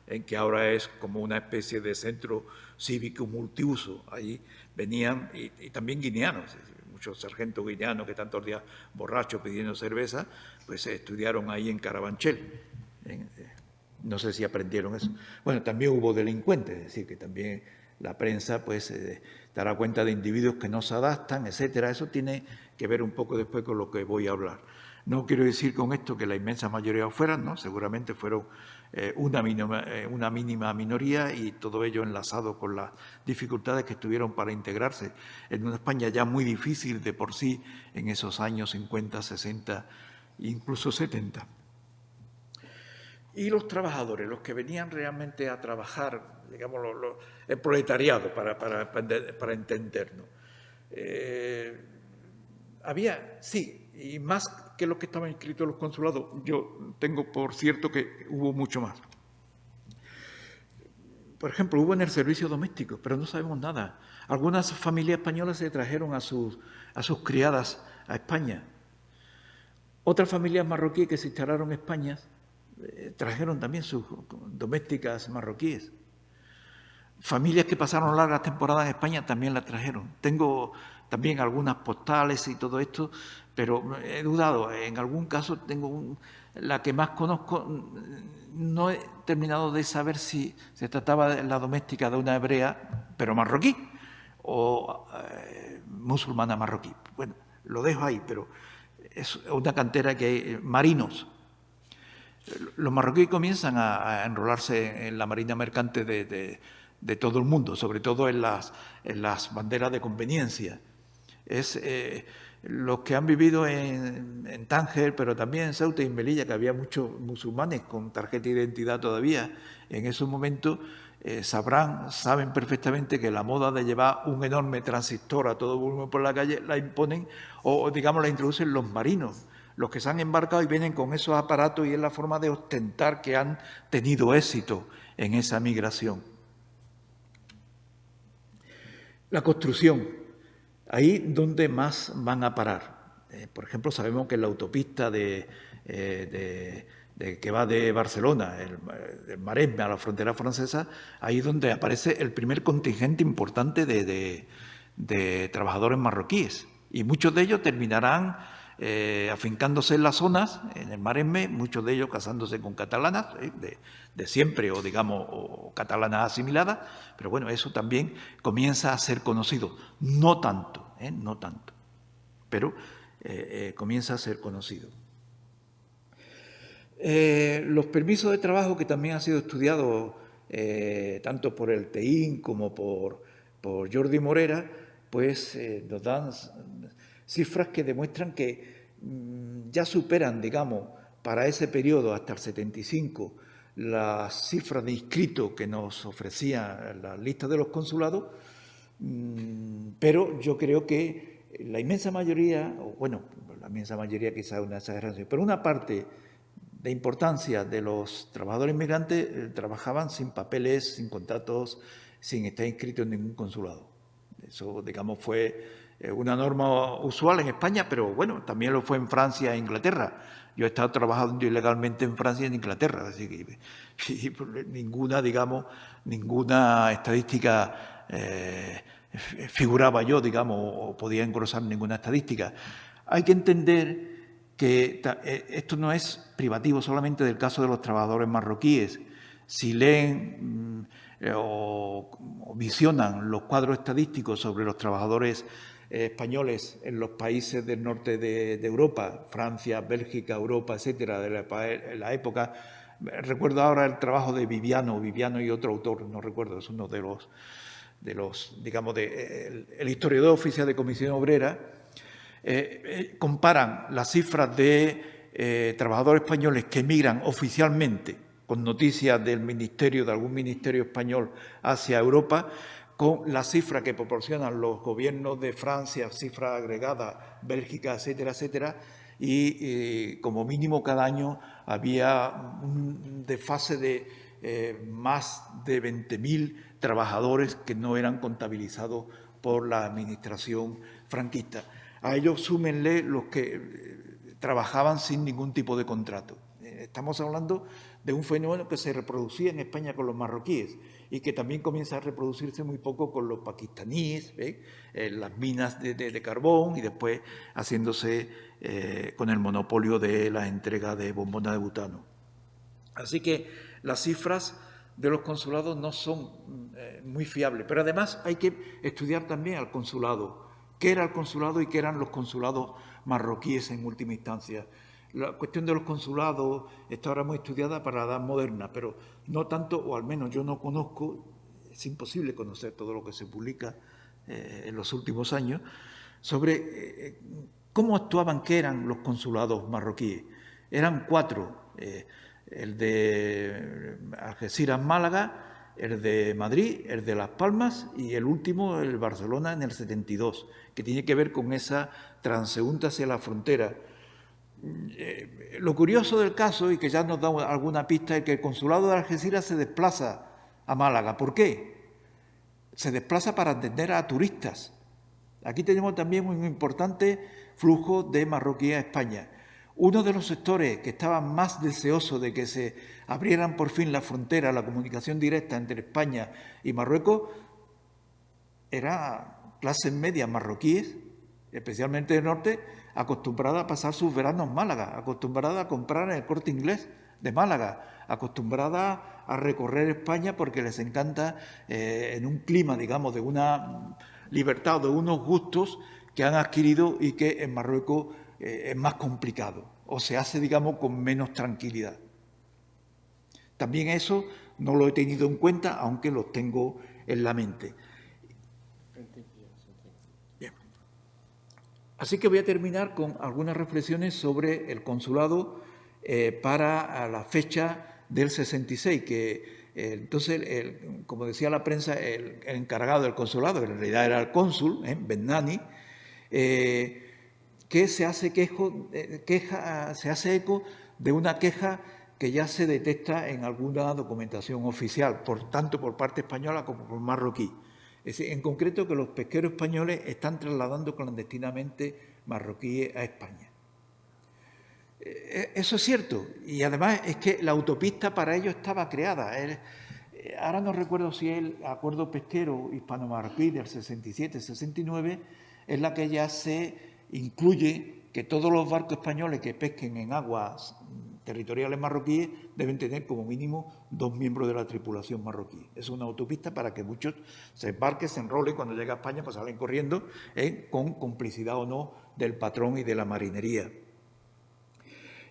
en que ahora es como una especie de centro cívico multiuso. Allí venían, y también guineanos, muchos sargentos guineanos que están todos los días borrachos pidiendo cerveza, pues estudiaron ahí en Carabanchel. No sé si aprendieron eso. Bueno, también hubo delincuentes, es decir, que también la prensa pues dará cuenta de individuos que no se adaptan, etcétera. Eso tiene que ver un poco después con lo que voy a hablar. No quiero decir con esto que la inmensa mayoría fueran, ¿no? Seguramente fueron una mínima minoría, y todo ello enlazado con las dificultades que tuvieron para integrarse en una España ya muy difícil de por sí en esos años 50, 60 e incluso 70. Y los trabajadores, los que venían realmente a trabajar, digamos, el proletariado, para entendernos. Había, sí, y más que los que estaban inscritos en los consulados, yo tengo por cierto que hubo mucho más. Por ejemplo, hubo en el servicio doméstico, pero no sabemos nada. Algunas familias españolas se trajeron a sus criadas a España. Otras familias marroquíes que se instalaron en España trajeron también sus domésticas marroquíes. Familias que pasaron largas temporadas en España también las trajeron. Tengo también algunas postales y todo esto, pero he dudado. En algún caso tengo la que más conozco, no he terminado de saber si se trataba de la doméstica de una hebrea, pero marroquí, o musulmana marroquí. Bueno, lo dejo ahí, pero es una cantera que hay marinos. Los marroquíes comienzan a enrolarse en la marina mercante de todo el mundo, sobre todo en las banderas de conveniencia. Es los que han vivido en Tánger, pero también en Ceuta y en Melilla, que había muchos musulmanes con tarjeta de identidad todavía en esos momentos, saben perfectamente que la moda de llevar un enorme transistor a todo volumen por la calle la imponen, o digamos la introducen los marinos, los que se han embarcado y vienen con esos aparatos, y es la forma de ostentar que han tenido éxito en esa migración. La construcción, ahí donde más van a parar. Por ejemplo, sabemos que en la autopista que va de Barcelona, el Maresme a la frontera francesa, ahí donde aparece el primer contingente importante de trabajadores marroquíes. Y muchos de ellos terminarán afincándose en las zonas, en el Maresme, muchos de ellos casándose con catalanas de siempre, o digamos, o catalanas asimiladas, pero bueno, eso también comienza a ser conocido. No tanto, pero comienza a ser conocido. Los permisos de trabajo, que también han sido estudiados tanto por el TEIN como por Jordi Morera, pues nos dan cifras que demuestran que ya superan, digamos, para ese periodo hasta el 75, las cifras de inscritos que nos ofrecían las listas de los consulados, pero yo creo que la inmensa mayoría, o bueno, la inmensa mayoría quizás es una exageración, pero una parte de importancia de los trabajadores migrantes trabajaban sin papeles, sin contratos, sin estar inscritos en ningún consulado. Eso, digamos, fue una norma usual en España, pero bueno, también lo fue en Francia e Inglaterra. Yo he estado trabajando ilegalmente en Francia y en Inglaterra, así que ninguna estadística figuraba yo, digamos, o podía engrosar ninguna estadística. Hay que entender que esto no es privativo solamente del caso de los trabajadores marroquíes. Si leen o visionan los cuadros estadísticos sobre los trabajadores españoles en los países del norte de Europa, Francia, Bélgica, Europa, etcétera, de la época. Recuerdo ahora el trabajo de Viviano y otro autor, no recuerdo, es uno de los digamos, el historiador oficial de Comisión Obrera. Comparan las cifras de trabajadores españoles que emigran oficialmente con noticias de algún ministerio español hacia Europa, con la cifra que proporcionan los gobiernos de Francia, cifra agregada, Bélgica, etcétera, etcétera, y como mínimo cada año había un desfase de más de 20.000 trabajadores que no eran contabilizados por la administración franquista. A ellos súmenle los que trabajaban sin ningún tipo de contrato. Estamos hablando de un fenómeno que se reproducía en España con los marroquíes y que también comienza a reproducirse muy poco con los pakistaníes, en las minas de carbón y después haciéndose con el monopolio de la entrega de bombonas de butano. Así que las cifras de los consulados no son muy fiables, pero además hay que estudiar también al consulado, qué era el consulado y qué eran los consulados marroquíes en última instancia. La cuestión de los consulados está ahora muy estudiada para la edad moderna, pero no tanto, o al menos yo no conozco, es imposible conocer todo lo que se publica en los últimos años, sobre cómo actuaban, qué eran los consulados marroquíes. Eran 4, el de Algeciras, Málaga, el de Madrid, el de Las Palmas y el último, el Barcelona, en el 72, que tiene que ver con esa transeúnte hacia la frontera. Lo curioso del caso, y que ya nos da alguna pista, es que el consulado de Algeciras se desplaza a Málaga. ¿Por qué? Se desplaza para atender a turistas. Aquí tenemos también un importante flujo de marroquíes a España. Uno de los sectores que estaba más deseoso de que se abrieran por fin la frontera, la comunicación directa entre España y Marruecos, era clases medias marroquíes, especialmente del norte, acostumbrada a pasar sus veranos en Málaga, acostumbrada a comprar en el Corte Inglés de Málaga, acostumbrada a recorrer España porque les encanta en un clima, digamos, de una libertad, de unos gustos que han adquirido y que en Marruecos es más complicado o se hace, digamos, con menos tranquilidad. También eso no lo he tenido en cuenta, aunque lo tengo en la mente. Bien. Así que voy a terminar con algunas reflexiones sobre el consulado para la fecha del 66, que entonces, como decía la prensa, el encargado del consulado, que en realidad era el cónsul, Bennani, que se hace eco de una queja que ya se detecta en alguna documentación oficial, tanto por parte española como por marroquí. Es decir, en concreto, que los pesqueros españoles están trasladando clandestinamente marroquíes a España. Eso es cierto, y además es que la autopista para ello estaba creada. Ahora no recuerdo si el acuerdo pesquero hispano-marroquí del 67-69 es la que ya se incluye que todos los barcos españoles que pesquen en aguas territoriales marroquíes deben tener como mínimo 2 miembros de la tripulación marroquí. Es una autopista para que muchos se embarquen, se enrolen, cuando llega a España pues salen corriendo, con complicidad o no del patrón y de la marinería.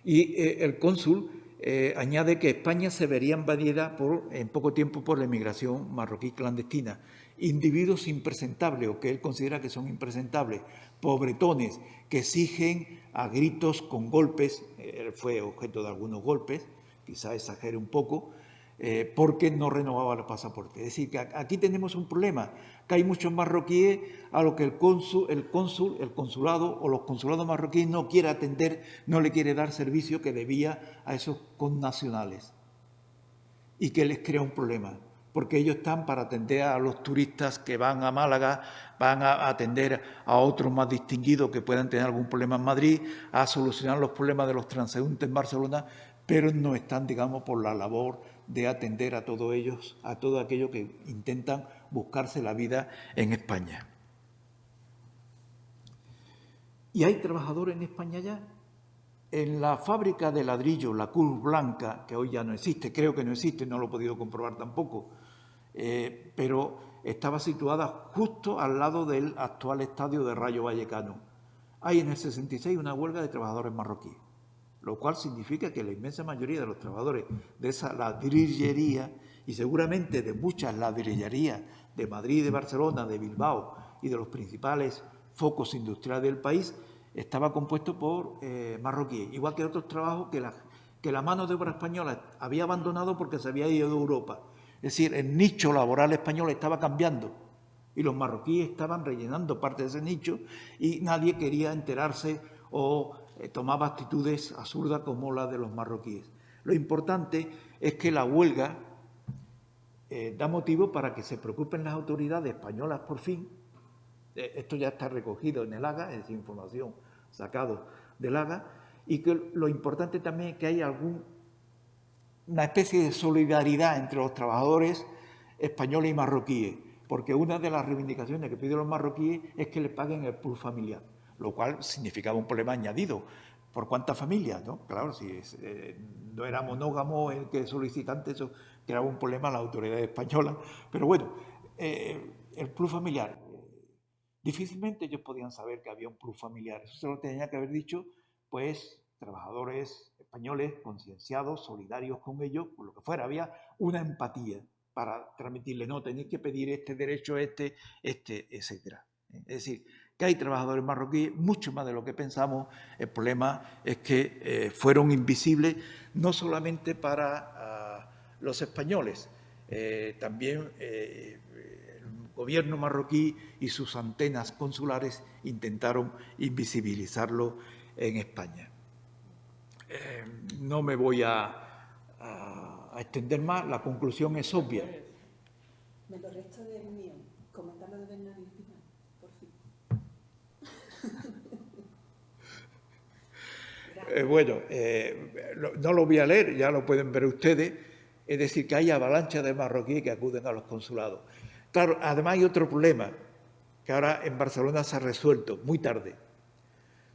Y el cónsul añade que España se vería invadida en poco tiempo por la emigración marroquí clandestina. Individuos impresentables, o que él considera que son impresentables, pobretones, que exigen a gritos con golpes, él fue objeto de algunos golpes, quizá exagere un poco, porque no renovaba el pasaporte. Es decir, que aquí tenemos un problema, que hay muchos marroquíes a los que el consulado o los consulados marroquíes no quiere atender, no le quiere dar servicio que debía a esos connacionales, y que les crea un problema, porque ellos están para atender a los turistas que van a Málaga, van a atender a otros más distinguidos que puedan tener algún problema en Madrid, a solucionar los problemas de los transeúntes en Barcelona, pero no están, digamos, por la labor de atender a todos ellos, a todo aquello que intentan buscarse la vida en España. ¿Y hay trabajadores en España ya? En la fábrica de ladrillo, la Cruz Blanca, que hoy ya no existe, creo que no existe, no lo he podido comprobar tampoco, pero estaba situada justo al lado del actual estadio de Rayo Vallecano. Hay en el 66 una huelga de trabajadores marroquíes, lo cual significa que la inmensa mayoría de los trabajadores de esa ladrillería, y seguramente de muchas ladrillerías de Madrid, de Barcelona, de Bilbao y de los principales focos industriales del país, estaba compuesto por marroquíes, igual que otros trabajos que la mano de obra española había abandonado porque se había ido de Europa. Es decir, el nicho laboral español estaba cambiando y los marroquíes estaban rellenando parte de ese nicho y nadie quería enterarse o tomaba actitudes absurdas como la de los marroquíes. Lo importante es que la huelga da motivo para que se preocupen las autoridades españolas por fin. Esto ya está recogido en el Haga, es información sacado del Haga, y que lo importante también es que hay algún una especie de solidaridad entre los trabajadores españoles y marroquíes, porque una de las reivindicaciones que piden los marroquíes es que les paguen el plus familiar, lo cual significaba un problema añadido. ¿Por cuántas familias? ¿No? Claro, si no era monógamo el que solicitante, eso creaba un problema a la autoridad española. Pero bueno, el plus familiar. Difícilmente ellos podían saber que había un plus familiar. Eso se lo tenía que haber dicho, pues, trabajadores españoles concienciados, solidarios con ellos, por lo que fuera. Había una empatía para transmitirle, no, tenéis que pedir este derecho, etc. Es decir, que hay trabajadores marroquíes, mucho más de lo que pensamos. El problema es que fueron invisibles no solamente para los españoles, también el gobierno marroquí y sus antenas consulares intentaron invisibilizarlo en España. No me voy a extender más, la conclusión es obvia. Me lo resto del mío, comentarlo de Bernardo al final, por fin. No lo voy a leer, ya lo pueden ver ustedes, es decir, que hay avalanchas de marroquíes que acuden a los consulados. Claro, además hay otro problema, que ahora en Barcelona se ha resuelto, muy tarde.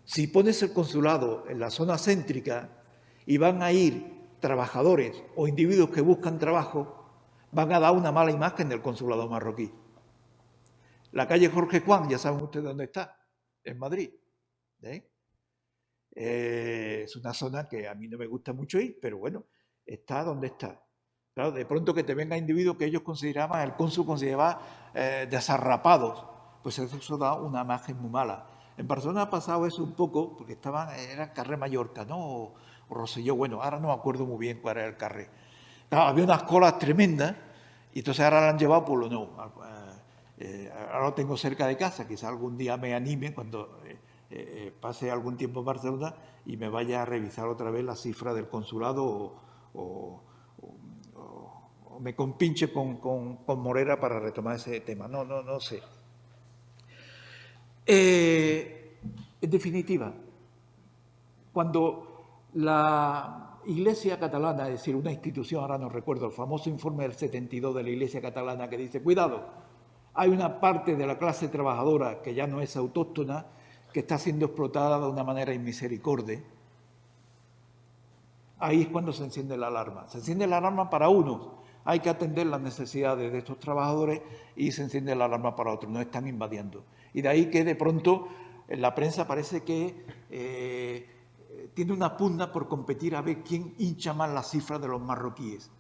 Si pones el consulado en la zona céntrica y van a ir trabajadores o individuos que buscan trabajo, van a dar una mala imagen del consulado marroquí. La calle Jorge Juan, ya saben ustedes dónde está, en Madrid. Es una zona que a mí no me gusta mucho ir, pero bueno, está donde está. Claro, de pronto que te venga individuos que ellos consideraban, el cónsul consideraba desarrapados, pues eso da una imagen muy mala. En Barcelona ha pasado eso un poco, porque era Carrer Mallorca, ¿no? O Rosselló, bueno, ahora no me acuerdo muy bien cuál era el carrer. Claro, había unas colas tremendas, y entonces ahora la han llevado por lo no. Ahora lo tengo cerca de casa, quizá algún día me anime cuando pase algún tiempo en Barcelona y me vaya a revisar otra vez la cifra del consulado o me compinche con Morera para retomar ese tema. No sé. En definitiva, cuando la Iglesia catalana, es decir, una institución, ahora no recuerdo, el famoso informe del 72 de la Iglesia catalana que dice, cuidado, hay una parte de la clase trabajadora que ya no es autóctona, que está siendo explotada de una manera inmisericordia. Ahí es cuando se enciende la alarma. Se enciende la alarma para unos, hay que atender las necesidades de estos trabajadores, y se enciende la alarma para otros, nos están invadiendo. Y de ahí que de pronto en la prensa parece que tiene una pugna por competir a ver quién hincha más las cifras de los marroquíes.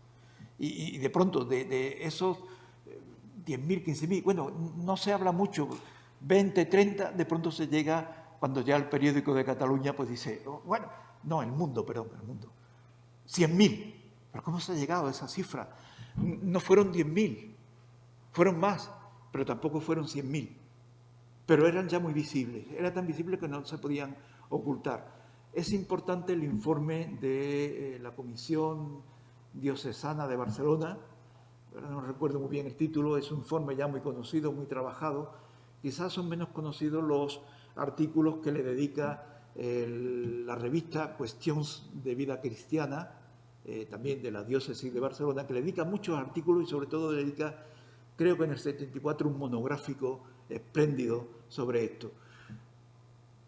Y de pronto de esos 10.000, 15.000, bueno, no se habla mucho, 20, 30, de pronto se llega, cuando ya el periódico de Cataluña pues dice, El Mundo, 100.000. ¿Pero cómo se ha llegado a esa cifra? No fueron 10.000, fueron más, pero tampoco fueron 100.000. Pero eran ya muy visibles, era tan visible que no se podían ocultar. Es importante el informe de la Comisión Diocesana de Barcelona, no recuerdo muy bien el título, es un informe ya muy conocido, muy trabajado. Quizás son menos conocidos los artículos que le dedica la revista Cuestions de Vida Cristiana, también de la Diócesis de Barcelona, que le dedica muchos artículos y sobre todo le dedica, creo que en el 74, un monográfico espléndido sobre esto.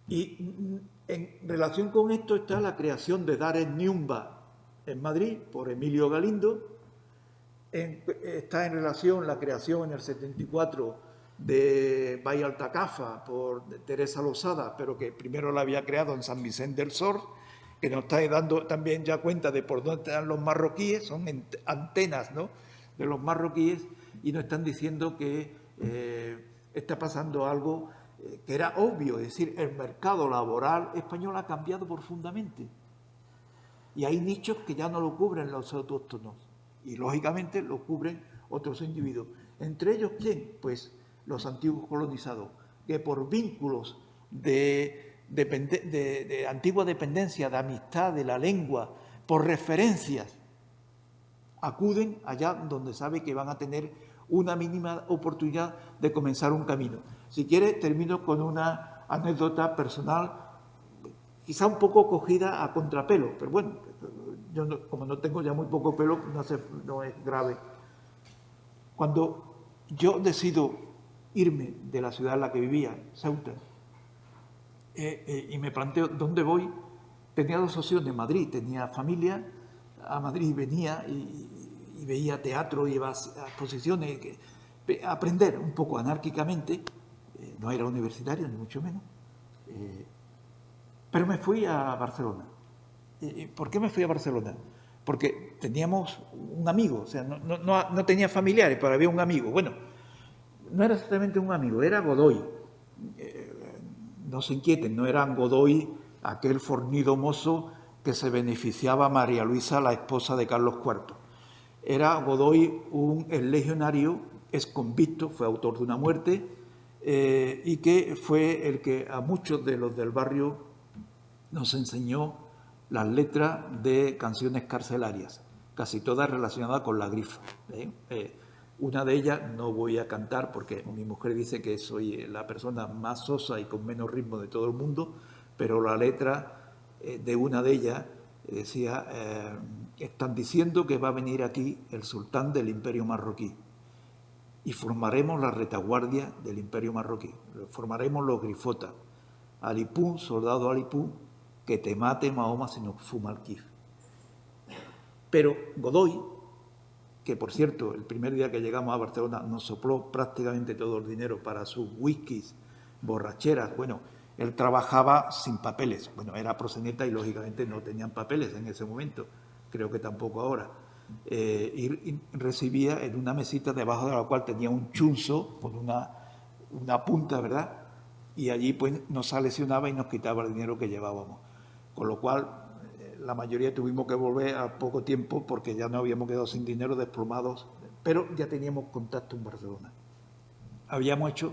Y en relación con esto está la creación de Dar es Niumba en Madrid por Emilio Galindo. Está en relación la creación en el 74 de Vall Altacafa por Teresa Losada, pero que primero la había creado en San Vicente del Sor, que nos está dando también ya cuenta de por dónde están los marroquíes, son antenas, ¿no?, de los marroquíes, y nos están diciendo que está pasando algo que era obvio, es decir, el mercado laboral español ha cambiado profundamente. Y hay nichos que ya no lo cubren los autóctonos, y lógicamente lo cubren otros individuos. Entre ellos, ¿quién? Pues los antiguos colonizados, que por vínculos de antigua dependencia, de amistad, de la lengua, por referencias, acuden allá donde sabe que van a tener una mínima oportunidad de comenzar un camino. Si quiere, termino con una anécdota personal, quizá un poco cogida a contrapelo, pero bueno, yo como no tengo ya muy poco pelo, no es grave. Cuando yo decido irme de la ciudad en la que vivía, Ceuta, y me planteo dónde voy, tenía dos opciones. Madrid, tenía familia, a Madrid venía y veía teatro, iba a exposiciones, aprender un poco anárquicamente, no era universitario ni mucho menos, pero me fui a Barcelona. ¿Por qué me fui a Barcelona? Porque teníamos un amigo, o sea, no tenía familiares, pero había un amigo. Bueno, no era exactamente un amigo, era Godoy. No se inquieten, no era Godoy aquel fornido mozo que se beneficiaba a María Luisa, la esposa de Carlos IV. Era Godoy el legionario, es convicto, fue autor de una muerte, y que fue el que a muchos de los del barrio nos enseñó las letras de canciones carcelarias, casi todas relacionadas con la grifa. Una de ellas no voy a cantar porque mi mujer dice que soy la persona más sosa y con menos ritmo de todo el mundo, pero la letra de una de ellas decía, están diciendo que va a venir aquí el sultán del imperio marroquí y formaremos la retaguardia del imperio marroquí, formaremos los grifotas, Alipún, soldado Alipún, que te mate Mahoma si no fuma el kif. Pero Godoy, que por cierto, el primer día que llegamos a Barcelona nos sopló prácticamente todo el dinero para sus whiskies, borracheras. Bueno, él trabajaba sin papeles. Bueno, era proxeneta y lógicamente no tenían papeles en ese momento, creo que tampoco ahora. Y recibía en una mesita debajo de la cual tenía un chunzo con una punta, ¿verdad? Y allí pues nos seleccionaba y nos quitaba el dinero que llevábamos. Con lo cual la mayoría tuvimos que volver a poco tiempo porque ya no habíamos quedado sin dinero, desplomados, pero ya teníamos contacto en Barcelona. Habíamos hecho,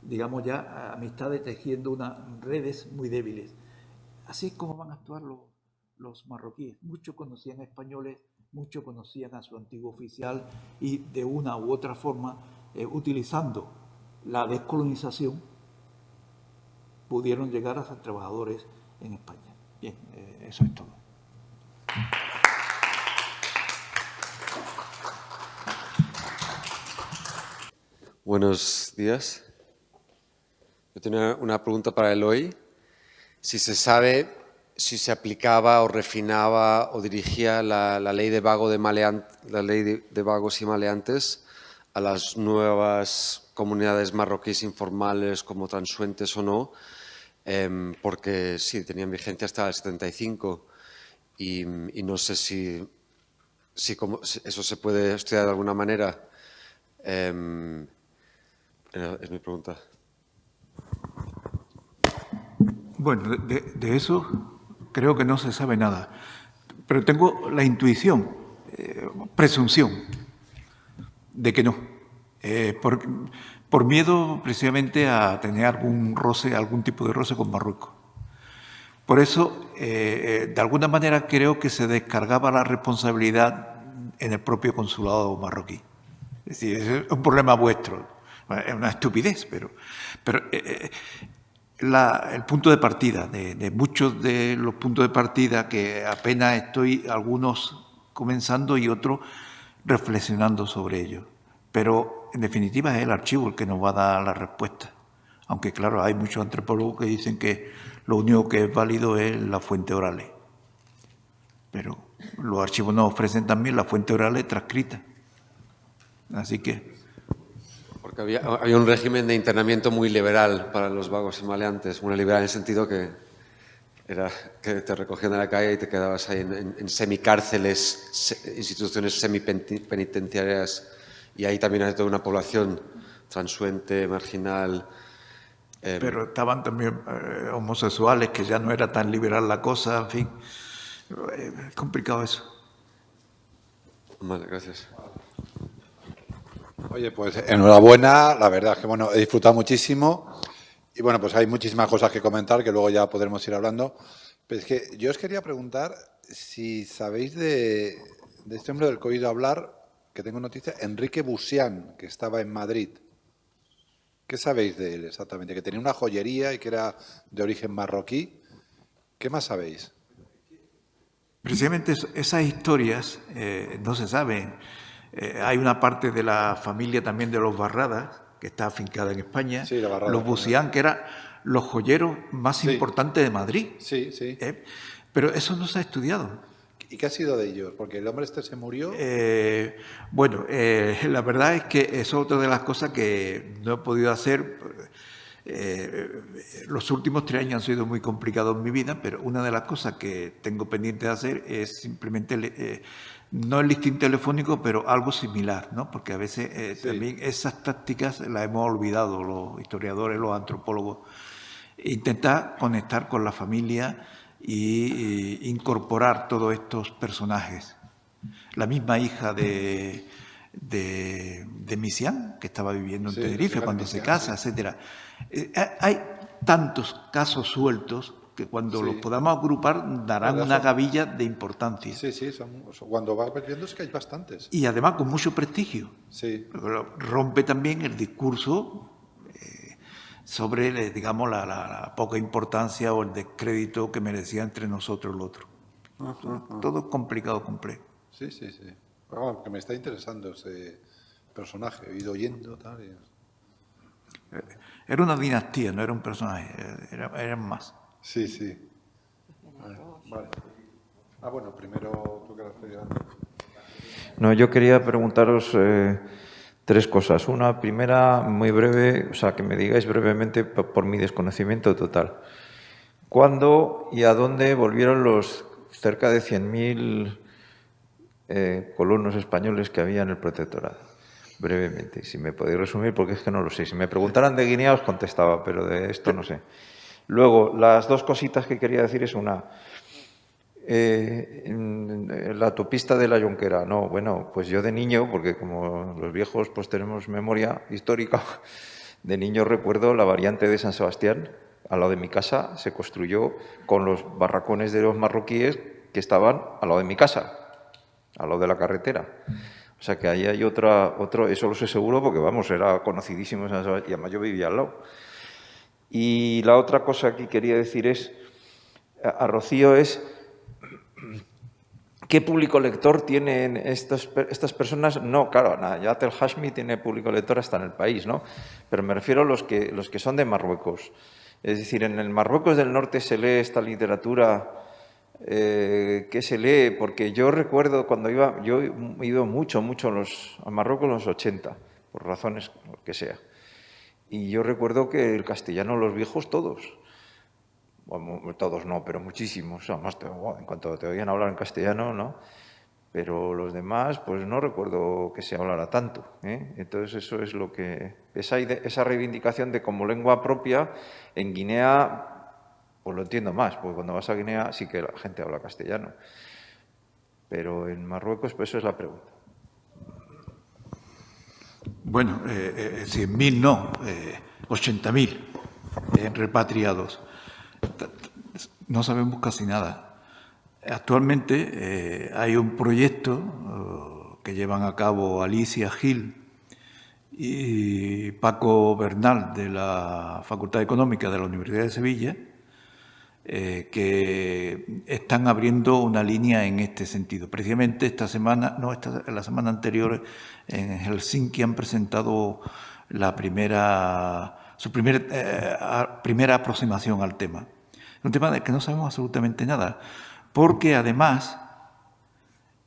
digamos, ya amistades tejiendo unas redes muy débiles. Así es como van a actuar los marroquíes. Muchos conocían españoles, muchos conocían a su antiguo oficial y de una u otra forma, utilizando la descolonización, pudieron llegar a ser trabajadores en España. Bien, eso es todo. Buenos días. Yo tenía una pregunta para Eloy. Si se sabe si se aplicaba o refinaba o dirigía la ley de vagos y maleantes a las nuevas comunidades marroquíes informales como transuentes o no, porque sí, tenían vigencia hasta el 75 y no sé si eso se puede estudiar de alguna manera. Es mi pregunta. Bueno, de eso creo que no se sabe nada, pero tengo la intuición, presunción, de que no, por miedo precisamente a tener algún tipo de roce con Marruecos. Por eso, de alguna manera creo que se descargaba la responsabilidad en el propio consulado marroquí. Es decir, es un problema vuestro, es una estupidez, pero el punto de partida, de muchos de los puntos de partida que apenas estoy, algunos comenzando y otros reflexionando sobre ello. Pero, en definitiva, es el archivo el que nos va a dar la respuesta. Aunque, claro, hay muchos antropólogos que dicen que lo único que es válido es la fuente orales. Pero los archivos nos ofrecen también la fuente orales transcrita. Así que... Porque había un régimen de internamiento muy liberal para los vagos y maleantes, muy liberal en el sentido que era que te recogían de la calle y te quedabas ahí en semicárceles, instituciones semipenitenciarias, y ahí también hay toda una población transuente, marginal. Pero estaban también homosexuales, que ya no era tan liberal la cosa, en fin. Es complicado eso. Vale, gracias. Oye, pues enhorabuena, la verdad es que bueno, he disfrutado muchísimo y bueno, pues hay muchísimas cosas que comentar que luego ya podremos ir hablando. Pero es que yo os quería preguntar si sabéis de este hombre del que he oído hablar, que tengo noticia, Enrique Busián, que estaba en Madrid. ¿Qué sabéis de él exactamente? Que tenía una joyería y que era de origen marroquí. ¿Qué más sabéis? Precisamente esas historias no se saben. Hay una parte de la familia también de los Barradas, que está afincada en España, Sí, la Barrada los Bucián, que eran los joyeros más Sí. importantes de Madrid. Sí, sí. Pero eso no se ha estudiado. ¿Y qué ha sido de ellos? Porque el hombre este se murió. Bueno, la verdad es que eso es otra de las cosas que no he podido hacer. Los últimos 3 años han sido muy complicados en mi vida, pero una de las cosas que tengo pendiente de hacer es simplemente, no el listín telefónico, pero algo similar, ¿no? Porque a veces también esas tácticas las hemos olvidado los historiadores, los antropólogos. Intentar conectar con la familia e incorporar todos estos personajes. La misma hija de Misián, que estaba viviendo en Tenerife cuando se casa, etcétera. Hay tantos casos sueltos que cuando los podamos agrupar darán una gavilla de importancia. Sí, sí, cuando vas viendo es que hay bastantes. Y además con mucho prestigio. Sí. Rompe también el discurso sobre, digamos, la poca importancia o el descrédito que merecía entre nosotros el otro. Todo es complicado, complejo. Sí, sí, sí. Bueno, porque me está interesando ese personaje, he ido oyendo, tal. Era una dinastía, no era un personaje, eran más. Sí, sí. Vale. Bueno, primero tú que lo estás llevando. No, yo quería preguntaros 3 cosas. Una primera, muy breve, o sea, que me digáis brevemente por mi desconocimiento total. ¿Cuándo y a dónde volvieron los cerca de 100.000 colonos españoles que había en el protectorado? Brevemente, si me podéis resumir, porque es que no lo sé. Si me preguntaran de Guinea os contestaba, pero de esto no sé. Luego, las 2 cositas que quería decir es una... la autopista de la Jonquera, no, bueno, pues yo de niño, porque como los viejos pues tenemos memoria histórica, de niño recuerdo la variante de San Sebastián, al lado de mi casa, se construyó con los barracones de los marroquíes que estaban al lado de mi casa, al lado de la carretera. O sea que ahí hay otro, eso lo sé seguro porque, vamos, era conocidísimo San Sebastián, y además yo vivía al lado. Y la otra cosa que quería decir es, a Rocío es... ¿Qué público lector tienen estas personas? No, claro, Nayat El Hashmi tiene público lector hasta en el país, ¿no? Pero me refiero a los que son de Marruecos. Es decir, en el Marruecos del Norte se lee esta literatura que se lee, porque yo recuerdo cuando yo he ido mucho a Marruecos en los 80, por razones que sea. Y yo recuerdo que el castellano, los viejos, todos. Bueno, todos no, pero muchísimos. Además, en cuanto te oían hablar en castellano, ¿no? Pero los demás, pues no recuerdo que se hablara tanto, ¿eh? Entonces, eso es lo que... Esa reivindicación de como lengua propia, en Guinea, pues lo entiendo más, porque cuando vas a Guinea sí que la gente habla castellano. Pero en Marruecos, pues eso es la pregunta. Bueno, 100.000 no, 80.000 repatriados. No sabemos casi nada. Actualmente hay un proyecto que llevan a cabo Alicia Gil y Paco Bernal de la Facultad Económica de la Universidad de Sevilla, que están abriendo una línea en este sentido. Precisamente esta semana, la semana anterior en Helsinki han presentado su primera aproximación al tema. Es un tema del que no sabemos absolutamente nada, porque además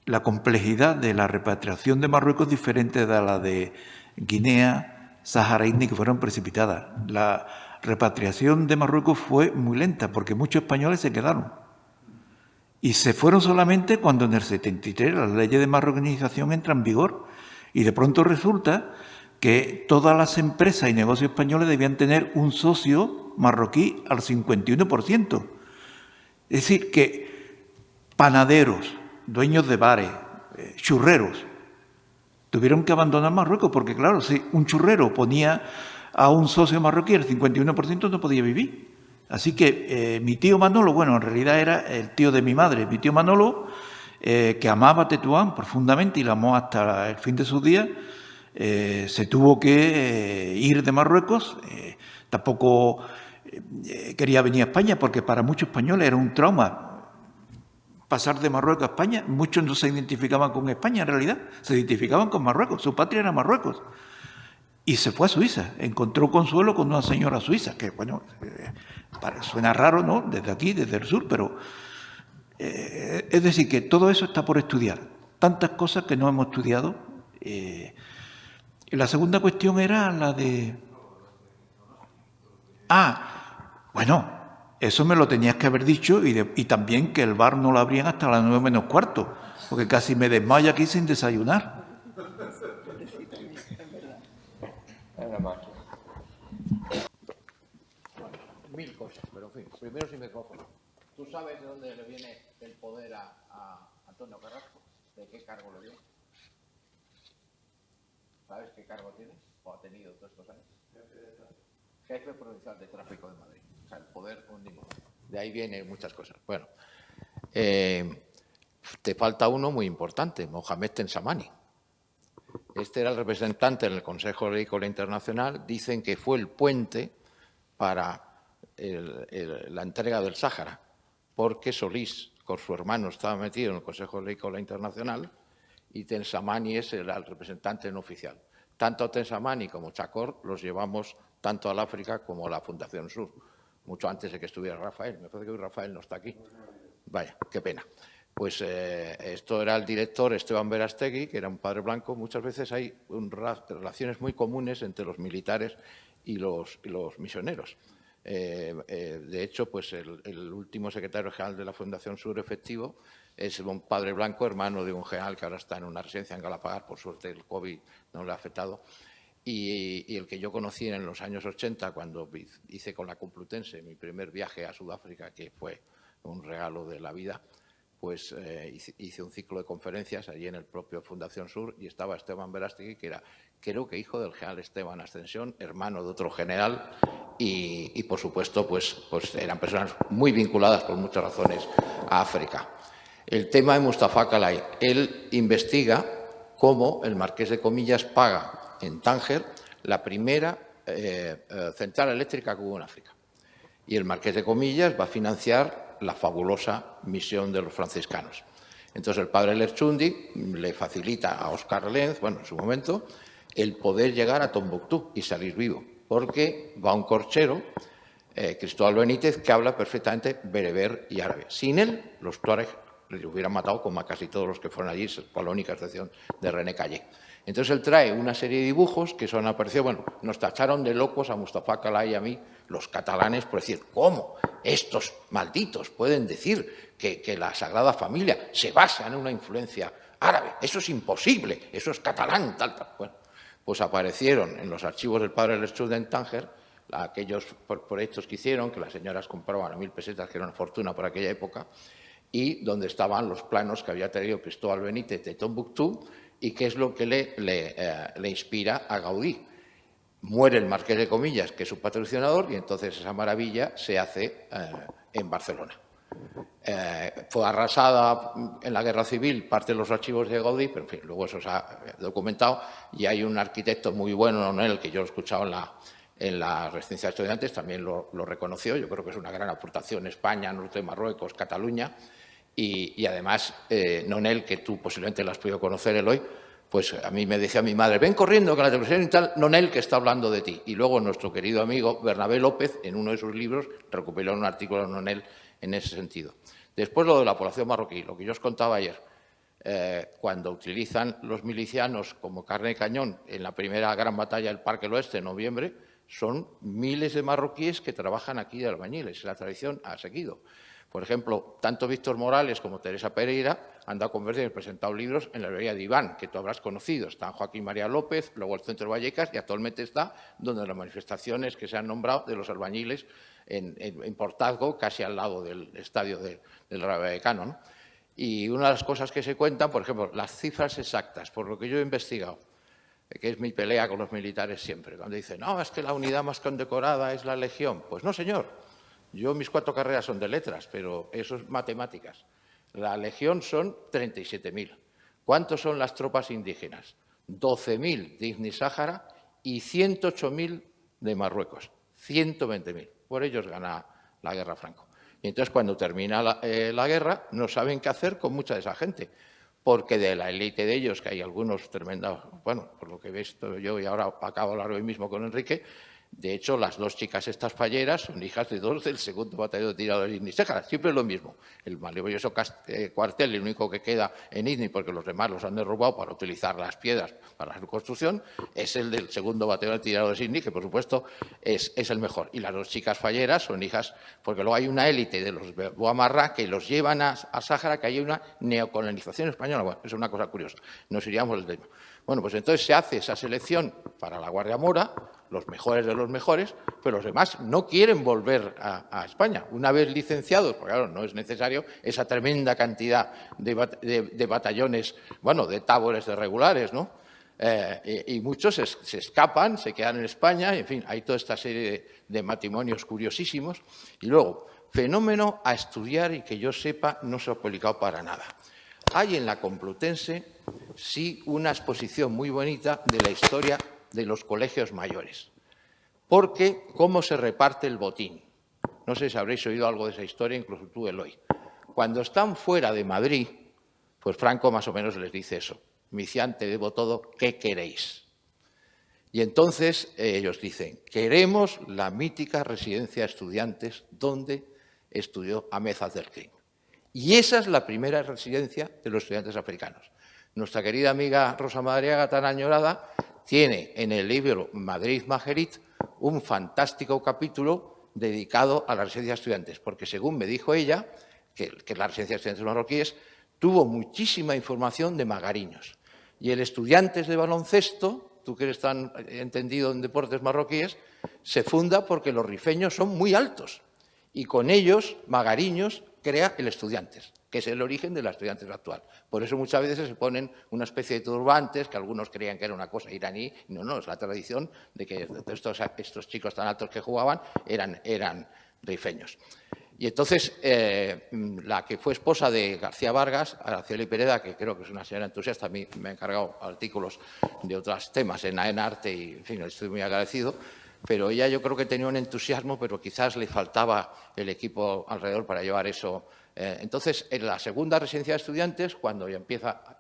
la complejidad de la repatriación de Marruecos es diferente de la de Guinea, saharaui, que fueron precipitadas. La repatriación de Marruecos fue muy lenta, porque muchos españoles se quedaron. Y se fueron solamente cuando en el 73 las leyes de marroquinización entran en vigor. Y de pronto resulta que todas las empresas y negocios españoles debían tener un socio marroquí al 51%. Es decir, que panaderos, dueños de bares, churreros, tuvieron que abandonar Marruecos porque, claro, si un churrero ponía a un socio marroquí el 51% no podía vivir. Así que mi tío Manolo, bueno, en realidad era el tío de mi madre, mi tío Manolo, que amaba a Tetuán profundamente y la amó hasta el fin de sus días, se tuvo que ir de Marruecos. Tampoco quería venir a España porque para muchos españoles era un trauma pasar de Marruecos a España. Muchos no se identificaban con España en realidad, se identificaban con Marruecos, su patria era Marruecos. Y se fue a Suiza, encontró consuelo con una señora suiza, que bueno, suena raro, ¿no? Desde aquí, desde el sur, pero es decir, que todo eso está por estudiar. Tantas cosas que no hemos estudiado. Y la segunda cuestión era la de... Bueno, eso me lo tenías que haber dicho y también que el bar no lo abrían hasta las 9 menos cuarto, porque casi me desmayo aquí sin desayunar. Mil cosas, pero en fin, primero sin micrófono. ¿Tú sabes de dónde le viene el poder a Antonio Carrasco? ¿De qué cargo le viene? ¿Sabes qué cargo tiene o ha tenido todos estos años? Jefe provincial de tráfico de Madrid. O sea, el poder omnímodo. De ahí vienen muchas cosas. Bueno, te falta uno muy importante, Mohamed Tensamani. Este era el representante en el Consejo Agrícola Internacional. Dicen que fue el puente para la entrega del Sáhara, porque Solís, con su hermano, estaba metido en el Consejo Agrícola Internacional y Tensamani es el representante no oficial. Tanto Tensamani como Chacor los llevamos tanto al África como a la Fundación Sur, mucho antes de que estuviera Rafael. Me parece que hoy Rafael no está aquí. Vaya, qué pena. Pues esto era el director Esteban Verastegui, que era un padre blanco. Muchas veces hay relaciones muy comunes entre los militares y los misioneros. De hecho, pues el último secretario general de la Fundación Sur efectivo es un padre blanco, hermano de un general que ahora está en una residencia en Galapagar. Por suerte el COVID no le ha afectado. Y el que yo conocí en los años 80, cuando hice con la Complutense mi primer viaje a Sudáfrica, que fue un regalo de la vida, pues hice un ciclo de conferencias allí en el propio Fundación Sur y estaba Esteban Verastegui, que era, creo que hijo del general Esteban Ascensión, hermano de otro general y por supuesto, pues eran personas muy vinculadas por muchas razones a África. El tema de Mustafa Calay, él investiga cómo el Marqués de Comillas paga en Tánger la primera central eléctrica que hubo en África. Y el Marqués de Comillas va a financiar la fabulosa misión de los franciscanos. Entonces el padre Lerchundi le facilita a Óscar Lenz, bueno, en su momento, el poder llegar a Tombuctú y salir vivo, porque va un corchero, Cristóbal Benítez, que habla perfectamente bereber y árabe. Sin él, los tuaregs le hubieran matado, como a casi todos los que fueron allí, con la única excepción de René Callé. Entonces él trae una serie de dibujos que son aparecidos. Bueno, nos tacharon de locos a Mustafa Calay y a mí, los catalanes, por decir, ¿cómo estos malditos pueden decir que la Sagrada Familia se basa en una influencia árabe? Eso es imposible, eso es catalán, tal. Bueno, pues aparecieron en los archivos del padre Lerchud en Tánger aquellos proyectos que hicieron, que las señoras compraban a 1000 pesetas, que era una fortuna por aquella época, y donde estaban los planos que había traído Cristóbal Benítez de Tombuctú y qué es lo que le inspira a Gaudí. Muere el Marqués de Comillas, que es su patrocinador, y entonces esa maravilla se hace en Barcelona. Fue arrasada en la Guerra Civil parte de los archivos de Gaudí, pero en fin, luego eso se ha documentado, y hay un arquitecto muy bueno, Nonel, que yo lo he escuchado en la residencia de estudiantes, también lo reconoció. Yo creo que es una gran aportación España, norte de Marruecos, Cataluña, y además Nonel, que tú posiblemente lo has podido conocer, Eloy, pues a mí me decía mi madre, ven corriendo que la televisión y tal, Nonel, que está hablando de ti. Y luego nuestro querido amigo Bernabé López, en uno de sus libros, recuperó un artículo de Nonel en ese sentido. Después lo de la población marroquí, lo que yo os contaba ayer, cuando utilizan los milicianos como carne de cañón en la primera gran batalla del Parque del Oeste en noviembre, son miles de marroquíes que trabajan aquí de albañiles. La tradición ha seguido. Por ejemplo, tanto Víctor Morales como Teresa Pereira han dado conversación y presentado libros en la librería de Iván, que tú habrás conocido. Están Joaquín María López, luego el Centro Vallecas, y actualmente está donde las manifestaciones que se han nombrado de los albañiles en Portazgo, casi al lado del estadio del Rayo Vallecano, ¿no? Y una de las cosas que se cuentan, por ejemplo, las cifras exactas, por lo que yo he investigado, que es mi pelea con los militares siempre, cuando dicen, no, es que la unidad más condecorada es la Legión. Pues no, señor. Yo, mis 4 carreras son de letras, pero eso es matemáticas. La Legión son 37.000. ¿Cuántos son las tropas indígenas? 12.000 de Igni Sáhara y 108.000 de Marruecos. 120.000. Por ellos gana la guerra Franco. Y entonces, cuando termina la guerra, no saben qué hacer con mucha de esa gente, porque de la élite de ellos, que hay algunos tremendos, bueno, por lo que he visto yo, y ahora acabo de hablar hoy mismo con Enrique, de hecho, las dos chicas estas falleras son hijas de dos del segundo batallón de tiradores de Izni-Sáhara, siempre lo mismo. El maravilloso cuartel, el único que queda en Izni, porque los demás los han derrubado para utilizar las piedras para su construcción, es el del segundo batallón de tiradores de Izni, que por supuesto es el mejor. Y las dos chicas falleras son hijas, porque luego hay una élite de los Boamarra que los llevan a Sáhara, que hay una neocolonización española. Bueno, es una cosa curiosa, nos iríamos del tema. Bueno, pues entonces se hace esa selección para la Guardia Mora, los mejores de los mejores, pero los demás no quieren volver a España. Una vez licenciados, porque claro, no es necesario esa tremenda cantidad de batallones, bueno, de tabores de regulares, ¿no? Y muchos se escapan, se quedan en España, y, en fin, hay toda esta serie de matrimonios curiosísimos. Y luego, fenómeno a estudiar y que yo sepa no se ha publicado para nada. Hay en la Complutense, sí, una exposición muy bonita de la historia de los colegios mayores. Porque, ¿cómo se reparte el botín? No sé si habréis oído algo de esa historia, incluso tú, Eloy. Cuando están fuera de Madrid, pues Franco más o menos les dice eso. Micián, te debo todo, ¿qué queréis? Y entonces ellos dicen, queremos la mítica residencia de estudiantes donde estudió Ahmed Abdelkrim. Y esa es la primera residencia de los estudiantes africanos. Nuestra querida amiga Rosa Madariaga, tan añorada, tiene en el libro Madrid Majerit un fantástico capítulo dedicado a la residencia de estudiantes, porque según me dijo ella, que la residencia de estudiantes marroquíes tuvo muchísima información de magariños. Y el Estudiantes de Baloncesto, tú que eres tan entendido en deportes marroquíes, se funda porque los rifeños son muy altos. Y con ellos, Magariños crea el Estudiantes, que es el origen de la Estudiantes actual. Por eso muchas veces se ponen una especie de turbantes, que algunos creían que era una cosa iraní. No, es la tradición de que estos chicos tan altos que jugaban eran rifeños. Y entonces, la que fue esposa de García Vargas, Araceli Pereda, que creo que es una señora entusiasta, a mí me ha encargado artículos de otros temas en Arte y, en fin, estoy muy agradecido, pero ella yo creo que tenía un entusiasmo, pero quizás le faltaba el equipo alrededor para llevar eso. Entonces, en la segunda residencia de estudiantes, cuando ya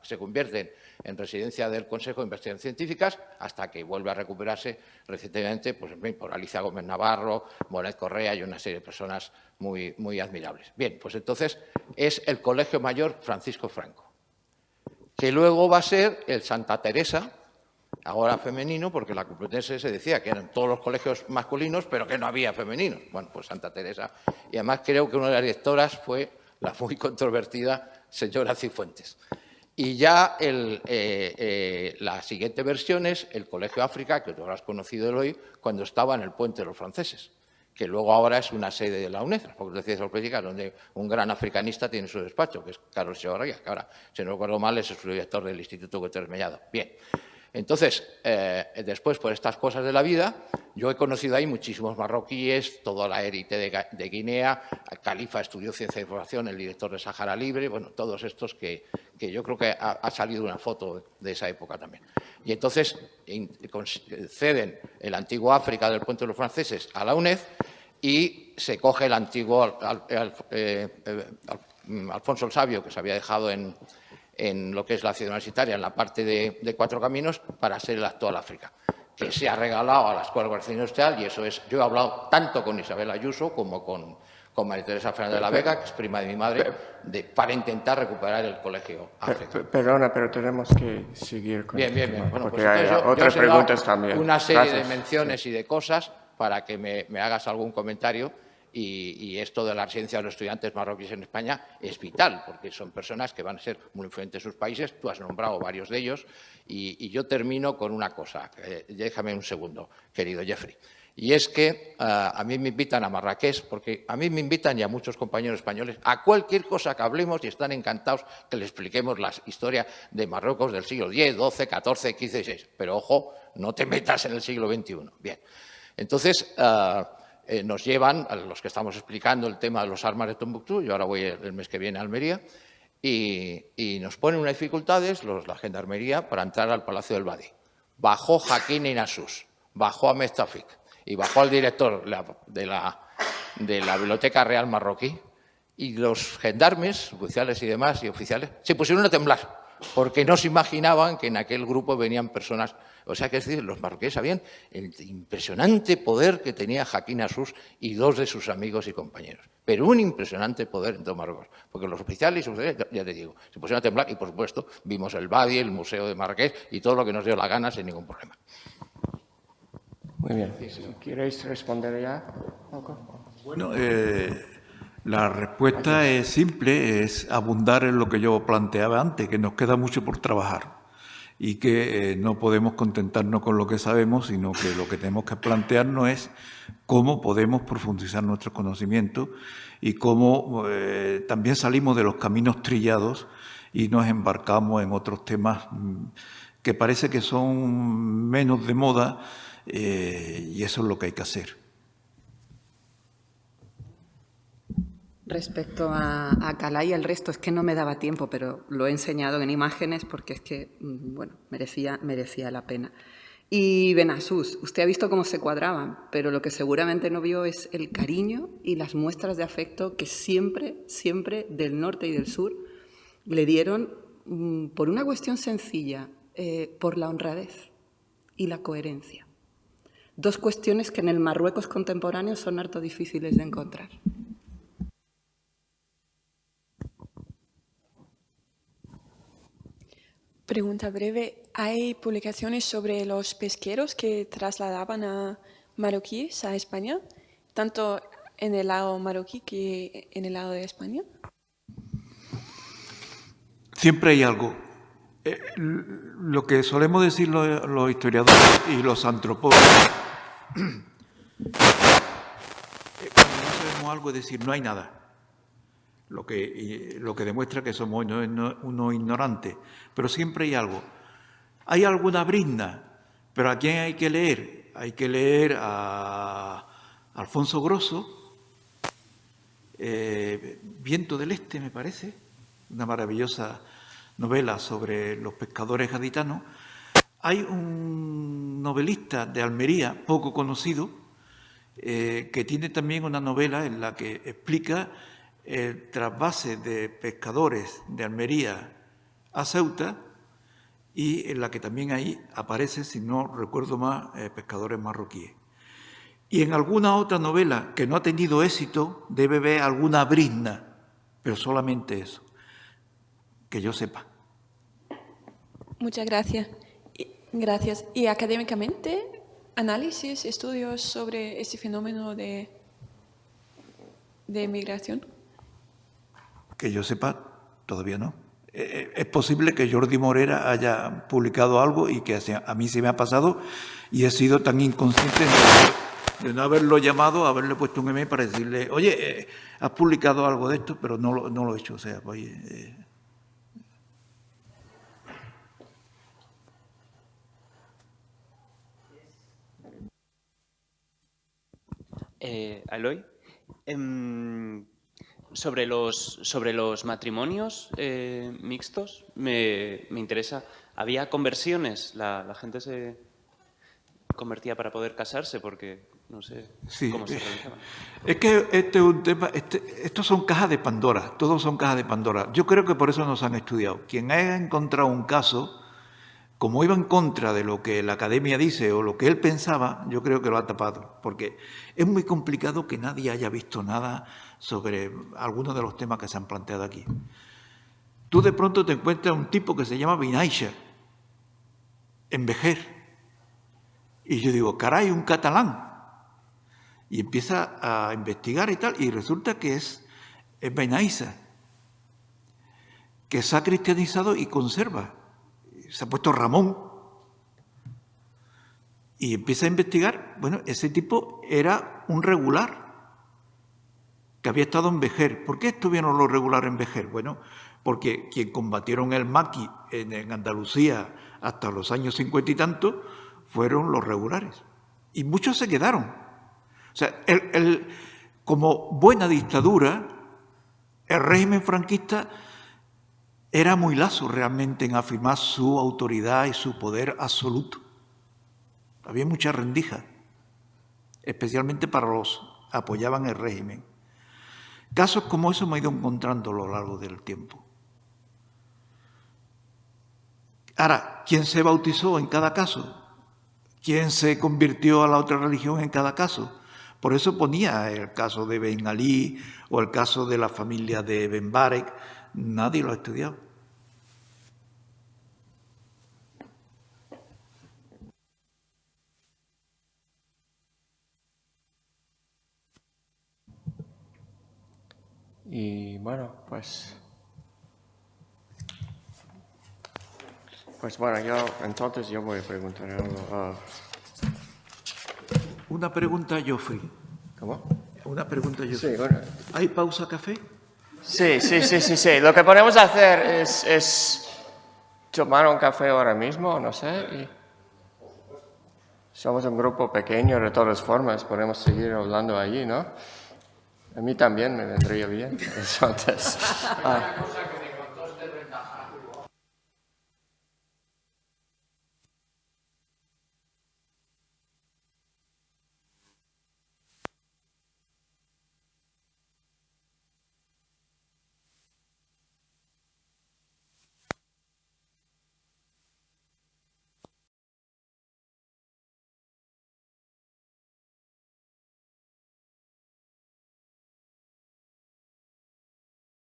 se convierten en residencia del Consejo de Investigaciones Científicas, hasta que vuelve a recuperarse recientemente, pues, por Alicia Gómez Navarro, Monet Correa y una serie de personas muy, muy admirables. Bien, pues entonces es el Colegio Mayor Francisco Franco, que luego va a ser el Santa Teresa, ahora femenino, porque la Complutense se decía que eran todos los colegios masculinos, pero que no había femeninos. Bueno, pues Santa Teresa. Y además creo que una de las directoras fue la muy controvertida señora Cifuentes. Y ya la siguiente versión es el Colegio África, que tú habrás conocido hoy, cuando estaba en el Puente de los Franceses, que luego ahora es una sede de la UNED, porque decía Sorprédica, donde un gran africanista tiene su despacho, que es Carlos Echevarría, que ahora, si no recuerdo mal, es el director del Instituto Gutiérrez Mellado. Bien. Entonces, después, por estas cosas de la vida, yo he conocido ahí muchísimos marroquíes, toda la élite de Guinea, Califa estudió Ciencia de Información, el director de Sáhara Libre, bueno, todos estos que yo creo que ha salido una foto de esa época también. Y entonces ceden el antiguo África del Puente de los Franceses a la UNED y se coge el antiguo Alfonso el Sabio, que se había dejado en lo que es la ciudad universitaria, en la parte de Cuatro Caminos, para ser el actual África, que se ha regalado a la Escuela de Comercio Industrial, y eso es, yo he hablado tanto con Isabel Ayuso como con María Teresa Fernández de la Vega, que es prima de mi madre, para intentar recuperar el Colegio África. Perdona, pero tenemos que seguir con Bien. Bueno, porque pues hay otras preguntas también. Una serie Gracias. de menciones y de cosas para que me hagas algún comentario. Y esto de la residencia de los estudiantes marroquíes en España es vital, porque son personas que van a ser muy influyentes en sus países. Tú has nombrado varios de ellos. Y yo termino con una cosa. Déjame un segundo, querido Jeffrey. Y es que a mí me invitan a Marrakech, porque a mí me invitan y a muchos compañeros españoles a cualquier cosa que hablemos, y están encantados que les expliquemos la historia de Marruecos del siglo X, XII, XIV, XV y XVI. Pero ojo, no te metas en el siglo XXI. Bien. Entonces, nos llevan, a los que estamos explicando el tema de los armas de Tombuctú, yo ahora voy el mes que viene a Almería, y nos ponen unas dificultades la gendarmería para entrar al Palacio del Badi. Bajó Jaquín Inasus, bajó Ahmed Tafik y bajó al director de la Biblioteca Real Marroquí, y los gendarmes, oficiales y demás, y oficiales, se pusieron a temblar, porque no se imaginaban que en aquel grupo venían personas. O sea, que es decir, los marroquíes sabían el impresionante poder que tenía Joaquín Asús y 2 de sus amigos y compañeros. Pero un impresionante poder en todo Marruecos, porque los oficiales, ya te digo, se pusieron a temblar y, por supuesto, vimos el Badi, el Museo de Marrakech y todo lo que nos dio la gana sin ningún problema. Muy bien. ¿Queréis responder ya? Bueno, la respuesta es simple, es abundar en lo que yo planteaba antes, que nos queda mucho por trabajar y que no podemos contentarnos con lo que sabemos, sino que lo que tenemos que plantearnos es cómo podemos profundizar nuestros conocimientos y cómo también salimos de los caminos trillados y nos embarcamos en otros temas que parece que son menos de moda, y eso es lo que hay que hacer. Respecto a Calá y al resto, es que no me daba tiempo, pero lo he enseñado en imágenes porque es que, bueno, merecía la pena. Y Benasús, usted ha visto cómo se cuadraban, pero lo que seguramente no vio es el cariño y las muestras de afecto que siempre, siempre del norte y del sur le dieron por una cuestión sencilla, por la honradez y la coherencia. 2 cuestiones que en el Marruecos contemporáneo son harto difíciles de encontrar. Pregunta breve. ¿Hay publicaciones sobre los pesqueros que trasladaban a marroquíes a España, tanto en el lado marroquí que en el lado de España? Siempre hay algo. Lo que solemos decir los historiadores y los antropólogos, cuando no sabemos algo es decir, no hay nada. Lo que demuestra que somos unos ignorantes. Pero siempre hay algo. Hay alguna brizna, pero ¿a quién hay que leer? Hay que leer a Alfonso Grosso, Viento del Este, me parece, una maravillosa novela sobre los pescadores gaditanos. Hay un novelista de Almería, poco conocido, que tiene también una novela en la que explica el trasvase de pescadores de Almería a Ceuta y en la que también ahí aparece, si no recuerdo más, pescadores marroquíes. Y en alguna otra novela que no ha tenido éxito debe haber alguna brizna, pero solamente eso, que yo sepa. Muchas gracias. Gracias. ¿Y académicamente, análisis, estudios sobre ese fenómeno de migración? Que yo sepa, todavía no. Es posible que Jordi Morera haya publicado algo y que a mí se me ha pasado y he sido tan inconsciente de no haberlo llamado, haberle puesto un email para decirle, oye, has publicado algo de esto, pero no lo he hecho. O sea, oye... Aloy, sobre los matrimonios mixtos me interesa. ¿Había conversiones? ¿La gente se convertía para poder casarse? Porque no sé cómo se realizaba. Es que este es un tema, estos son cajas de Pandora, todos son cajas de Pandora. Yo creo que por eso nos han estudiado. Quien haya encontrado un caso, como iba en contra de lo que la academia dice o lo que él pensaba, yo creo que lo ha tapado, porque es muy complicado que nadie haya visto nada sobre algunos de los temas que se han planteado aquí. Tú de pronto te encuentras un tipo que se llama Binaisha, en Vejer, y yo digo, caray, un catalán, y empieza a investigar y tal, y resulta que es Binaisha, que se ha cristianizado y conserva. Se ha puesto Ramón y empieza a investigar. Bueno, ese tipo era un regular que había estado en Vejer. ¿Por qué estuvieron los regulares en Vejer? Bueno, porque quien combatieron el maqui en Andalucía hasta los años 50 y tantos fueron los regulares. Y muchos se quedaron. O sea, como buena dictadura, el régimen franquista era muy lazo realmente en afirmar su autoridad y su poder absoluto. Había mucha rendija, especialmente para los que apoyaban el régimen. Casos como eso me he ido encontrando a lo largo del tiempo. Ahora, ¿quién se bautizó en cada caso? ¿Quién se convirtió a la otra religión en cada caso? Por eso ponía el caso de Ben Ali o el caso de la familia de Ben Barek. Nadie lo ha estudiado. Y bueno, pues bueno, entonces yo voy a preguntar algo. Una pregunta, Geoffrey. ¿Cómo? Una pregunta, Geoffrey. Sí, bueno. ¿Hay pausa café? Sí. Lo que podemos hacer es tomar un café ahora mismo, no sé. Y somos un grupo pequeño, de todas formas, podemos seguir hablando allí, ¿no? A mí también me vendría bien. Entonces,